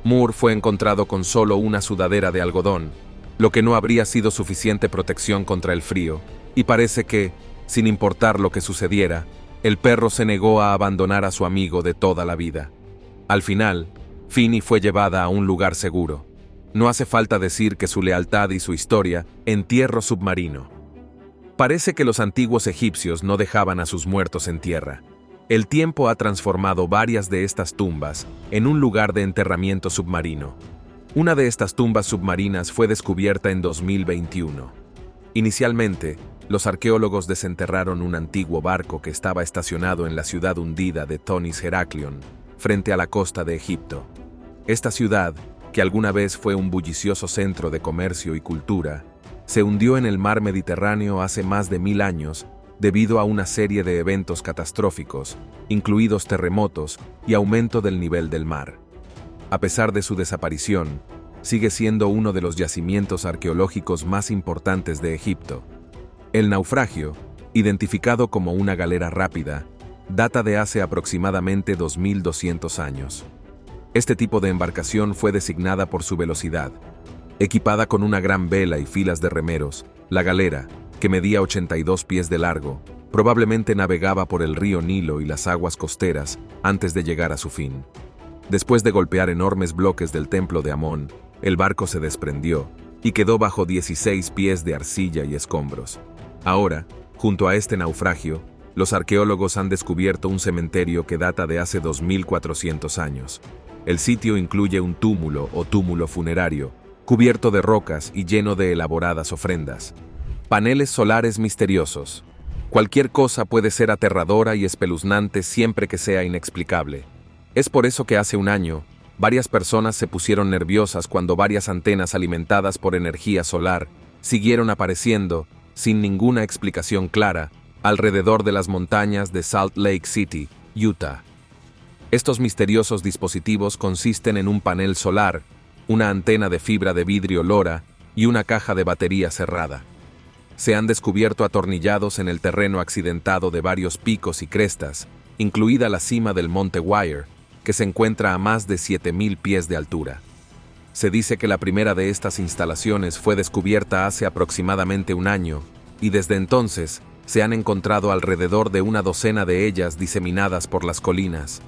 Moore fue encontrado con solo una sudadera de algodón, lo que no habría sido suficiente protección contra el frío, y parece que, sin importar lo que sucediera, el perro se negó a abandonar a su amigo de toda la vida. Al final, Finny fue llevada a un lugar seguro. No hace falta decir que su lealtad y su historia, entierro submarino. Parece que los antiguos egipcios no dejaban a sus muertos en tierra. El tiempo ha transformado varias de estas tumbas en un lugar de enterramiento submarino. Una de estas tumbas submarinas fue descubierta en 2021. Inicialmente, los arqueólogos desenterraron un antiguo barco que estaba estacionado en la ciudad hundida de Thonis Heraklion, frente a la costa de Egipto. Esta ciudad, que alguna vez fue un bullicioso centro de comercio y cultura, se hundió en el mar Mediterráneo hace más de 1000 años debido a una serie de eventos catastróficos, incluidos terremotos y aumento del nivel del mar. A pesar de su desaparición, sigue siendo uno de los yacimientos arqueológicos más importantes de Egipto. El naufragio, identificado como una galera rápida, data de hace aproximadamente 2200 años. Este tipo de embarcación fue designada por su velocidad. Equipada con una gran vela y filas de remeros, la galera, que medía 82 pies de largo, probablemente navegaba por el río Nilo y las aguas costeras antes de llegar a su fin. Después de golpear enormes bloques del templo de Amón, el barco se desprendió y quedó bajo 16 pies de arcilla y escombros. Ahora, junto a este naufragio, los arqueólogos han descubierto un cementerio que data de hace 2400 años. El sitio incluye un túmulo o túmulo funerario, cubierto de rocas y lleno de elaboradas ofrendas. Paneles solares misteriosos. Cualquier cosa puede ser aterradora y espeluznante siempre que sea inexplicable. Es por eso que hace un año, varias personas se pusieron nerviosas cuando varias antenas alimentadas por energía solar siguieron apareciendo, sin ninguna explicación clara, alrededor de las montañas de Salt Lake City, Utah. Estos misteriosos dispositivos consisten en un panel solar, una antena de fibra de vidrio LoRa y una caja de batería cerrada. Se han descubierto atornillados en el terreno accidentado de varios picos y crestas, incluida la cima del Monte Wire, que se encuentra a más de 7000 pies de altura. Se dice que la primera de estas instalaciones fue descubierta hace aproximadamente un año, y desde entonces se han encontrado alrededor de una docena de ellas diseminadas por las colinas.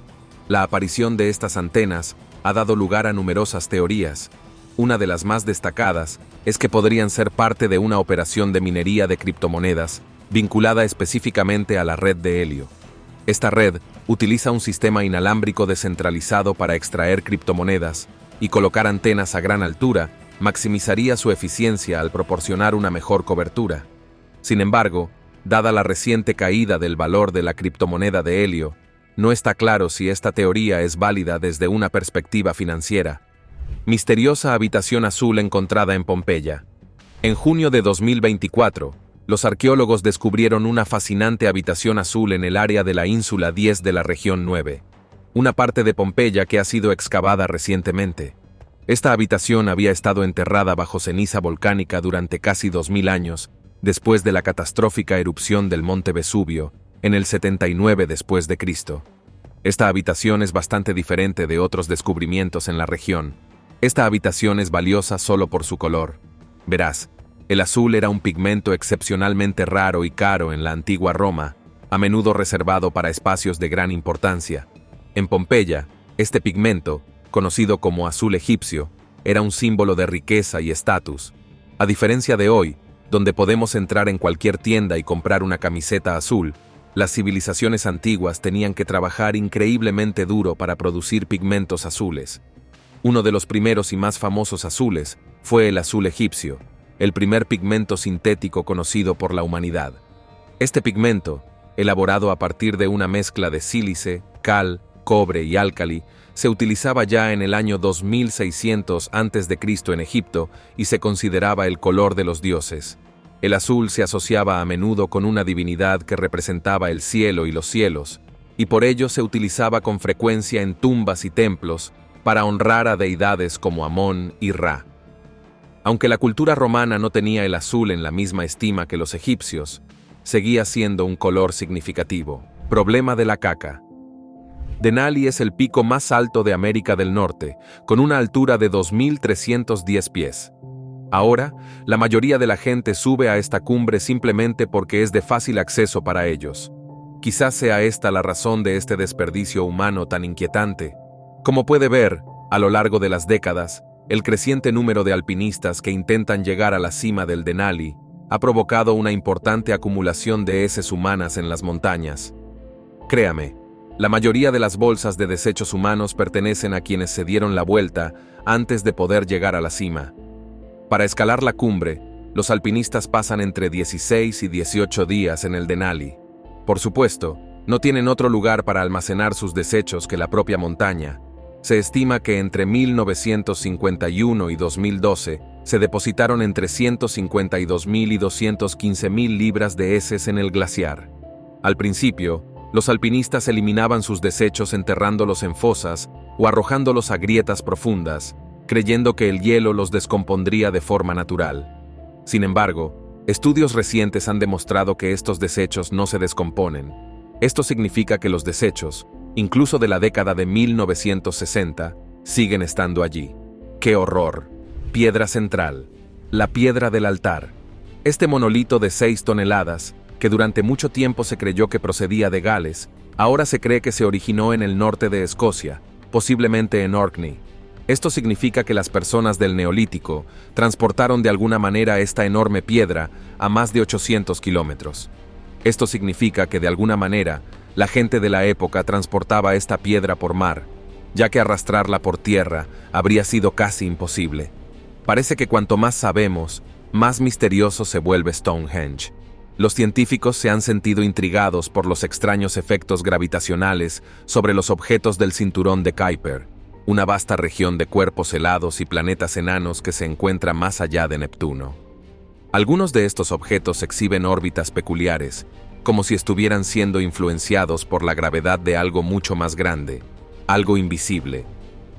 La aparición de estas antenas ha dado lugar a numerosas teorías. Una de las más destacadas es que podrían ser parte de una operación de minería de criptomonedas vinculada específicamente a la red de helio. Esta red utiliza un sistema inalámbrico descentralizado para extraer criptomonedas, y colocar antenas a gran altura maximizaría su eficiencia al proporcionar una mejor cobertura. Sin embargo, dada la reciente caída del valor de la criptomoneda de helio, no está claro si esta teoría es válida desde una perspectiva financiera. Misteriosa habitación azul encontrada en Pompeya. En junio de 2024, los arqueólogos descubrieron una fascinante habitación azul en el área de la ínsula 10 de la región 9, una parte de Pompeya que ha sido excavada recientemente. Esta habitación había estado enterrada bajo ceniza volcánica durante casi 2000 años, después de la catastrófica erupción del monte Vesubio, en el 79 después de Cristo. Esta habitación es bastante diferente de otros descubrimientos en la región. Esta habitación es valiosa solo por su color. Verás, El azul era un pigmento excepcionalmente raro y caro en la antigua Roma, a menudo reservado para espacios de gran importancia. En Pompeya, este pigmento, conocido como azul egipcio, era un símbolo de riqueza y estatus. A diferencia de hoy, donde podemos entrar en cualquier tienda y comprar una camiseta azul, las civilizaciones antiguas tenían que trabajar increíblemente duro para producir pigmentos azules. Uno de los primeros y más famosos azules fue el azul egipcio, el primer pigmento sintético conocido por la humanidad. Este pigmento, elaborado a partir de una mezcla de sílice, cal, cobre y álcali, se utilizaba ya en el año 2600 a.C. en Egipto y se consideraba el color de los dioses. El azul se asociaba a menudo con una divinidad que representaba el cielo y los cielos, y por ello se utilizaba con frecuencia en tumbas y templos para honrar a deidades como Amón y Ra. Aunque la cultura romana no tenía el azul en la misma estima que los egipcios, seguía siendo un color significativo. Problema de la caca. Denali es el pico más alto de América del Norte, con una altura de 2.310 pies. Ahora, la mayoría de la gente sube a esta cumbre simplemente porque es de fácil acceso para ellos. Quizás sea esta la razón de este desperdicio humano tan inquietante. Como puede ver, a lo largo de las décadas, el creciente número de alpinistas que intentan llegar a la cima del Denali ha provocado una importante acumulación de heces humanas en las montañas. Créame, la mayoría de las bolsas de desechos humanos pertenecen a quienes se dieron la vuelta antes de poder llegar a la cima. Para escalar la cumbre, los alpinistas pasan entre 16 y 18 días en el Denali. Por supuesto, no tienen otro lugar para almacenar sus desechos que la propia montaña. Se estima que entre 1951 y 2012 se depositaron entre 152.000 y 215.000 libras de heces en el glaciar. Al principio, los alpinistas eliminaban sus desechos enterrándolos en fosas o arrojándolos a grietas profundas, creyendo que el hielo los descompondría de forma natural. Sin embargo, estudios recientes han demostrado que estos desechos no se descomponen. Esto significa que los desechos, incluso de la década de 1960, siguen estando allí. ¡Qué horror! Piedra central. La piedra del altar. Este monolito de 6 toneladas, que durante mucho tiempo se creyó que procedía de Gales, ahora se cree que se originó en el norte de Escocia, posiblemente en Orkney. Esto significa que las personas del Neolítico transportaron de alguna manera esta enorme piedra a más de 800 kilómetros. Esto significa que de alguna manera la gente de la época transportaba esta piedra por mar, ya que arrastrarla por tierra habría sido casi imposible. Parece que cuanto más sabemos, más misterioso se vuelve Stonehenge. Los científicos se han sentido intrigados por los extraños efectos gravitacionales sobre los objetos del cinturón de Kuiper, una vasta región de cuerpos helados y planetas enanos que se encuentra más allá de Neptuno. Algunos de estos objetos exhiben órbitas peculiares, como si estuvieran siendo influenciados por la gravedad de algo mucho más grande, algo invisible.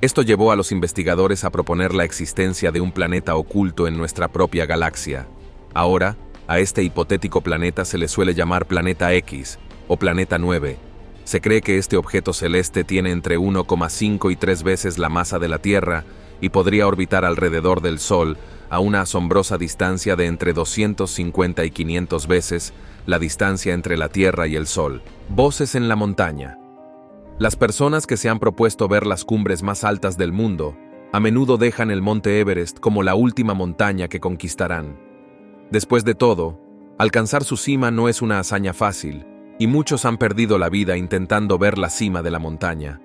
Esto llevó a los investigadores a proponer la existencia de un planeta oculto en nuestra propia galaxia. Ahora, a este hipotético planeta se le suele llamar Planeta X o Planeta 9. Se cree que este objeto celeste tiene entre 1,5 y 3 veces la masa de la Tierra y podría orbitar alrededor del Sol a una asombrosa distancia de entre 250 y 500 veces la distancia entre la Tierra y el Sol. Voces en la montaña. Las personas que se han propuesto ver las cumbres más altas del mundo a menudo dejan el monte Everest como la última montaña que conquistarán. Después de todo, alcanzar su cima no es una hazaña fácil, y muchos han perdido la vida intentando ver la cima de la montaña.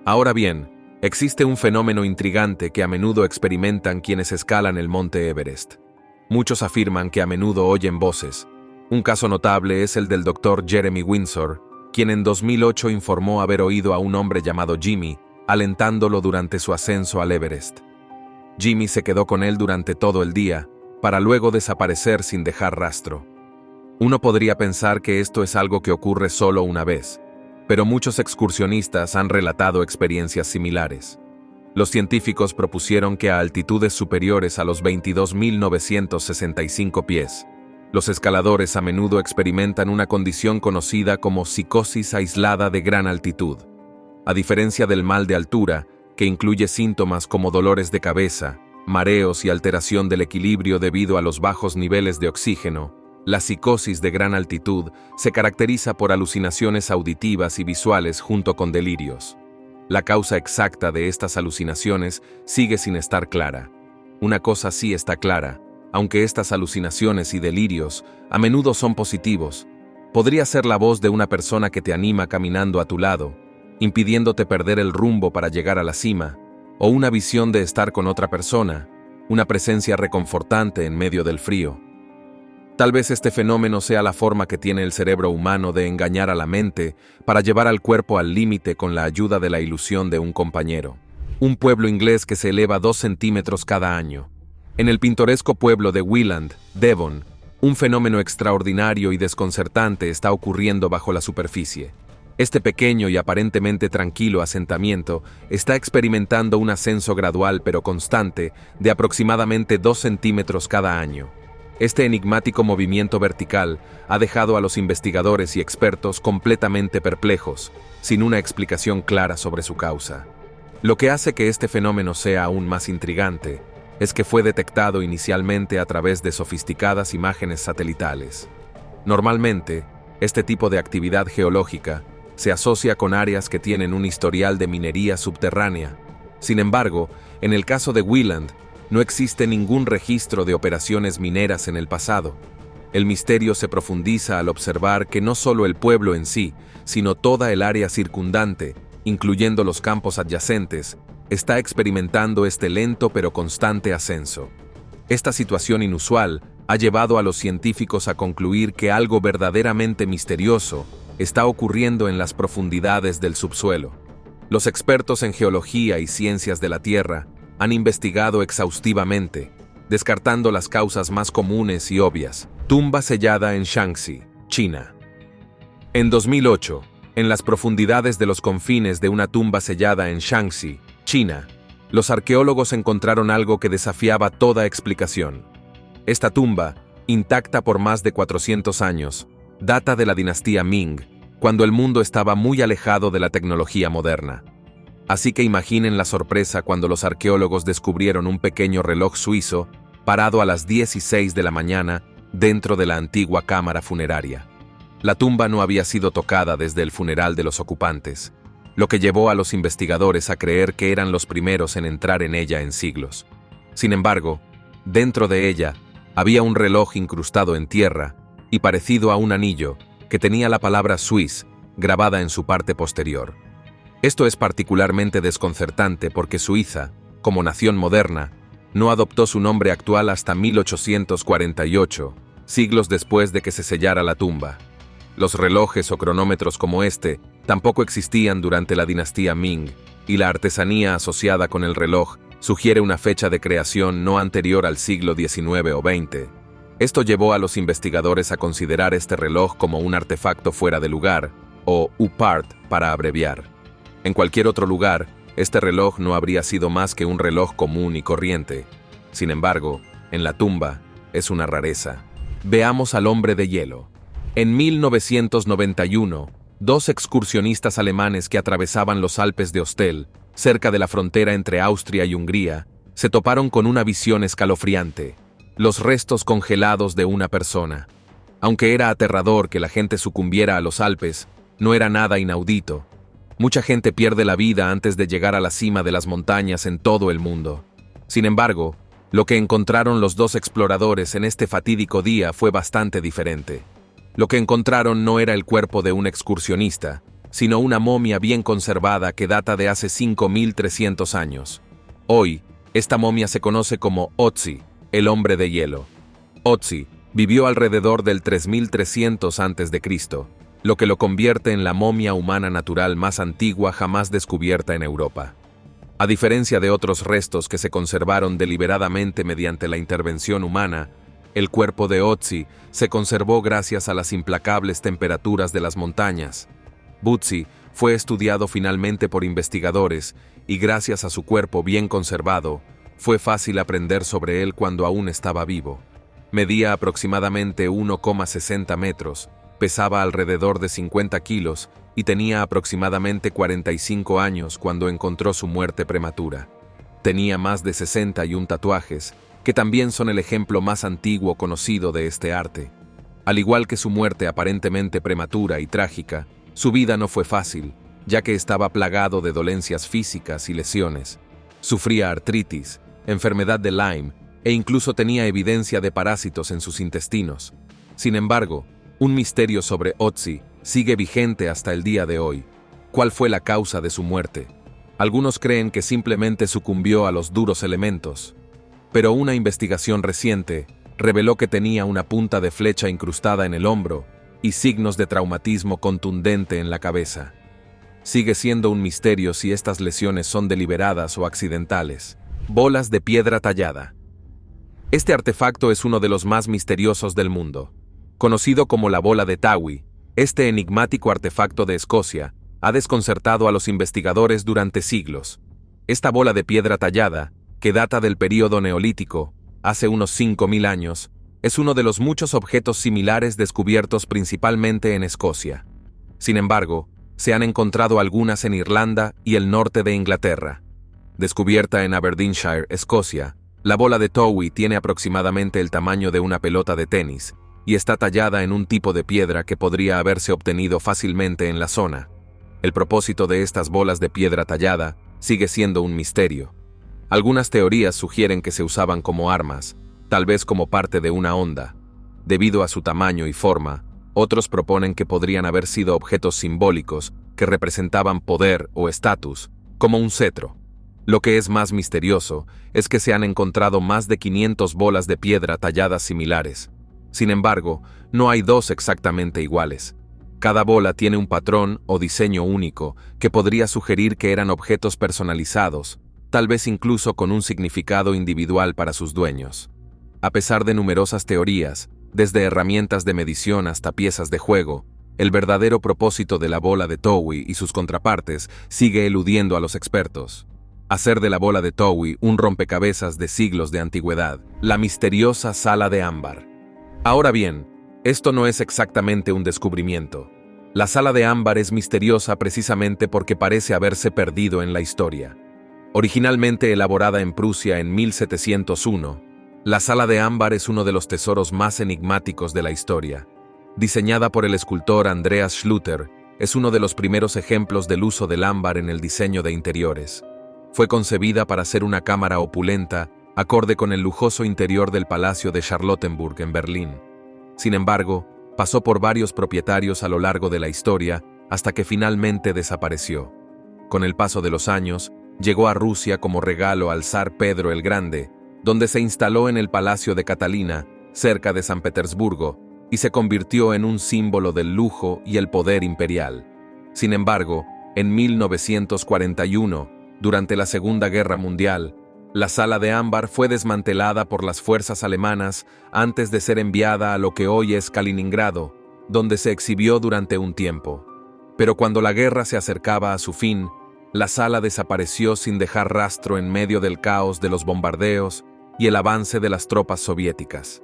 Ahora bien, existe un fenómeno intrigante que a menudo experimentan quienes escalan el monte Everest. Muchos afirman que a menudo oyen voces. Un caso notable es el del Dr. Jeremy Windsor, quien en 2008 informó haber oído a un hombre llamado Jimmy, alentándolo durante su ascenso al Everest. Jimmy se quedó con él durante todo el día, para luego desaparecer sin dejar rastro. Uno podría pensar que esto es algo que ocurre solo una vez, pero muchos excursionistas han relatado experiencias similares. Los científicos propusieron que a altitudes superiores a los 22.965 pies, los escaladores a menudo experimentan una condición conocida como psicosis aislada de gran altitud. A diferencia del mal de altura, que incluye síntomas como dolores de cabeza, mareos y alteración del equilibrio debido a los bajos niveles de oxígeno. La psicosis de gran altitud se caracteriza por alucinaciones auditivas y visuales junto con delirios. La causa exacta de estas alucinaciones sigue sin estar clara. Una cosa sí está clara: aunque estas alucinaciones y delirios a menudo son positivos, podría ser la voz de una persona que te anima caminando a tu lado, impidiéndote perder el rumbo para llegar a la cima, o una visión de estar con otra persona, una presencia reconfortante en medio del frío. Tal vez este fenómeno sea la forma que tiene el cerebro humano de engañar a la mente para llevar al cuerpo al límite con la ayuda de la ilusión de un compañero. Un pueblo inglés que se eleva 2 centímetros cada año. En el pintoresco pueblo de Wheeland, Devon, un fenómeno extraordinario y desconcertante está ocurriendo bajo la superficie. Este pequeño y aparentemente tranquilo asentamiento está experimentando un ascenso gradual pero constante de aproximadamente 2 centímetros cada año. Este enigmático movimiento vertical ha dejado a los investigadores y expertos completamente perplejos, sin una explicación clara sobre su causa. Lo que hace que este fenómeno sea aún más intrigante es que fue detectado inicialmente a través de sofisticadas imágenes satelitales. Normalmente, este tipo de actividad geológica se asocia con áreas que tienen un historial de minería subterránea. Sin embargo, en el caso de Wheeland, no existe ningún registro de operaciones mineras en el pasado. El misterio se profundiza al observar que no solo el pueblo en sí, sino toda el área circundante, incluyendo los campos adyacentes, está experimentando este lento pero constante ascenso. Esta situación inusual ha llevado a los científicos a concluir que algo verdaderamente misterioso está ocurriendo en las profundidades del subsuelo. Los expertos en geología y ciencias de la Tierra han investigado exhaustivamente, descartando las causas más comunes y obvias. Tumba sellada en Shaanxi, China. En 2008, en las profundidades de los confines de una tumba sellada en Shaanxi, China, los arqueólogos encontraron algo que desafiaba toda explicación. Esta tumba, intacta por más de 400 años, data de la dinastía Ming, cuando el mundo estaba muy alejado de la tecnología moderna. Así que imaginen la sorpresa cuando los arqueólogos descubrieron un pequeño reloj suizo parado a las 10:06 de la mañana dentro de la antigua cámara funeraria. La tumba no había sido tocada desde el funeral de los ocupantes, lo que llevó a los investigadores a creer que eran los primeros en entrar en ella en siglos. Sin embargo, dentro de ella había un reloj incrustado en tierra y parecido a un anillo que tenía la palabra Swiss grabada en su parte posterior. Esto es particularmente desconcertante porque Suiza, como nación moderna, no adoptó su nombre actual hasta 1848, siglos después de que se sellara la tumba. Los relojes o cronómetros como este tampoco existían durante la dinastía Ming, y la artesanía asociada con el reloj sugiere una fecha de creación no anterior al siglo XIX o XX. Esto llevó a los investigadores a considerar este reloj como un artefacto fuera de lugar, o UPART para abreviar. En cualquier otro lugar, este reloj no habría sido más que un reloj común y corriente. Sin embargo, en la tumba, es una rareza. Veamos al hombre de hielo. En 1991, 2 excursionistas alemanes que atravesaban los Alpes de Ostel, cerca de la frontera entre Austria y Hungría, se toparon con una visión escalofriante: los restos congelados de una persona. Aunque era aterrador que la gente sucumbiera a los Alpes, no era nada inaudito. Mucha gente pierde la vida antes de llegar a la cima de las montañas en todo el mundo. Sin embargo, lo que encontraron los 2 exploradores en este fatídico día fue bastante diferente. Lo que encontraron no era el cuerpo de un excursionista, sino una momia bien conservada que data de hace 5300 años. Hoy, esta momia se conoce como Otzi, el hombre de hielo. Otzi vivió alrededor del 3300 a.C., lo que lo convierte en la momia humana natural más antigua jamás descubierta en Europa. A diferencia de otros restos que se conservaron deliberadamente mediante la intervención humana, el cuerpo de Otzi se conservó gracias a las implacables temperaturas de las montañas. Butzi fue estudiado finalmente por investigadores y gracias a su cuerpo bien conservado, fue fácil aprender sobre él cuando aún estaba vivo. Medía aproximadamente 1,60 metros, pesaba alrededor de 50 kilos y tenía aproximadamente 45 años cuando encontró su muerte prematura. Tenía más de 61 tatuajes, que también son el ejemplo más antiguo conocido de este arte. Al igual que su muerte aparentemente prematura y trágica, su vida no fue fácil, ya que estaba plagado de dolencias físicas y lesiones. Sufría artritis, enfermedad de Lyme e incluso tenía evidencia de parásitos en sus intestinos. Sin embargo, un misterio sobre Ötzi sigue vigente hasta el día de hoy. ¿Cuál fue la causa de su muerte? Algunos creen que simplemente sucumbió a los duros elementos, pero una investigación reciente reveló que tenía una punta de flecha incrustada en el hombro y signos de traumatismo contundente en la cabeza. Sigue siendo un misterio si estas lesiones son deliberadas o accidentales. Bolas de piedra tallada. Este artefacto es uno de los más misteriosos del mundo. Conocido como la bola de Towie, este enigmático artefacto de Escocia ha desconcertado a los investigadores durante siglos. Esta bola de piedra tallada, que data del período neolítico, hace unos 5.000 años, es uno de los muchos objetos similares descubiertos principalmente en Escocia. Sin embargo, se han encontrado algunas en Irlanda y el norte de Inglaterra. Descubierta en Aberdeenshire, Escocia, la bola de Towie tiene aproximadamente el tamaño de una pelota de tenis y está tallada en un tipo de piedra que podría haberse obtenido fácilmente en la zona. El propósito de estas bolas de piedra tallada sigue siendo un misterio. Algunas teorías sugieren que se usaban como armas, tal vez como parte de una onda. Debido a su tamaño y forma, otros proponen que podrían haber sido objetos simbólicos que representaban poder o estatus, como un cetro. Lo que es más misterioso es que se han encontrado más de 500 bolas de piedra talladas similares. Sin embargo, no hay dos exactamente iguales. Cada bola tiene un patrón o diseño único que podría sugerir que eran objetos personalizados, tal vez incluso con un significado individual para sus dueños. A pesar de numerosas teorías, desde herramientas de medición hasta piezas de juego, el verdadero propósito de la bola de Towie y sus contrapartes sigue eludiendo a los expertos. Hacer de la bola de Towie un rompecabezas de siglos de antigüedad, la misteriosa sala de ámbar. Ahora bien, esto no es exactamente un descubrimiento. La sala de ámbar es misteriosa precisamente porque parece haberse perdido en la historia. Originalmente elaborada en Prusia en 1701, la sala de ámbar es uno de los tesoros más enigmáticos de la historia. Diseñada por el escultor Andreas Schlüter, es uno de los primeros ejemplos del uso del ámbar en el diseño de interiores. Fue concebida para ser una cámara opulenta, acorde con el lujoso interior del Palacio de Charlottenburg en Berlín. Sin embargo, pasó por varios propietarios a lo largo de la historia hasta que finalmente desapareció. Con el paso de los años, llegó a Rusia como regalo al zar Pedro el Grande, donde se instaló en el Palacio de Catalina, cerca de San Petersburgo, y se convirtió en un símbolo del lujo y el poder imperial. Sin embargo, en 1941, durante la Segunda Guerra Mundial, la sala de ámbar fue desmantelada por las fuerzas alemanas antes de ser enviada a lo que hoy es Kaliningrado, donde se exhibió durante un tiempo. Pero cuando la guerra se acercaba a su fin, la sala desapareció sin dejar rastro en medio del caos de los bombardeos y el avance de las tropas soviéticas.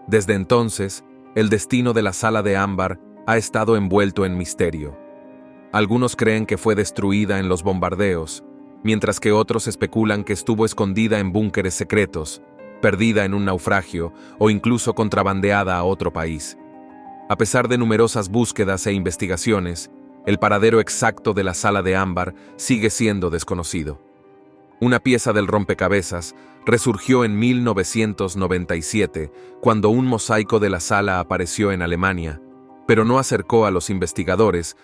Desde entonces, el destino de la sala de ámbar ha estado envuelto en misterio. Algunos creen que fue destruida en los bombardeos, mientras que otros especulan que estuvo escondida en búnkeres secretos, perdida en un naufragio o incluso contrabandeada a otro país. A pesar de numerosas búsquedas e investigaciones, el paradero exacto de la sala de ámbar sigue siendo desconocido. Una pieza del rompecabezas resurgió en 1997, cuando un mosaico de la sala apareció en Alemania, pero no acercó a los investigadores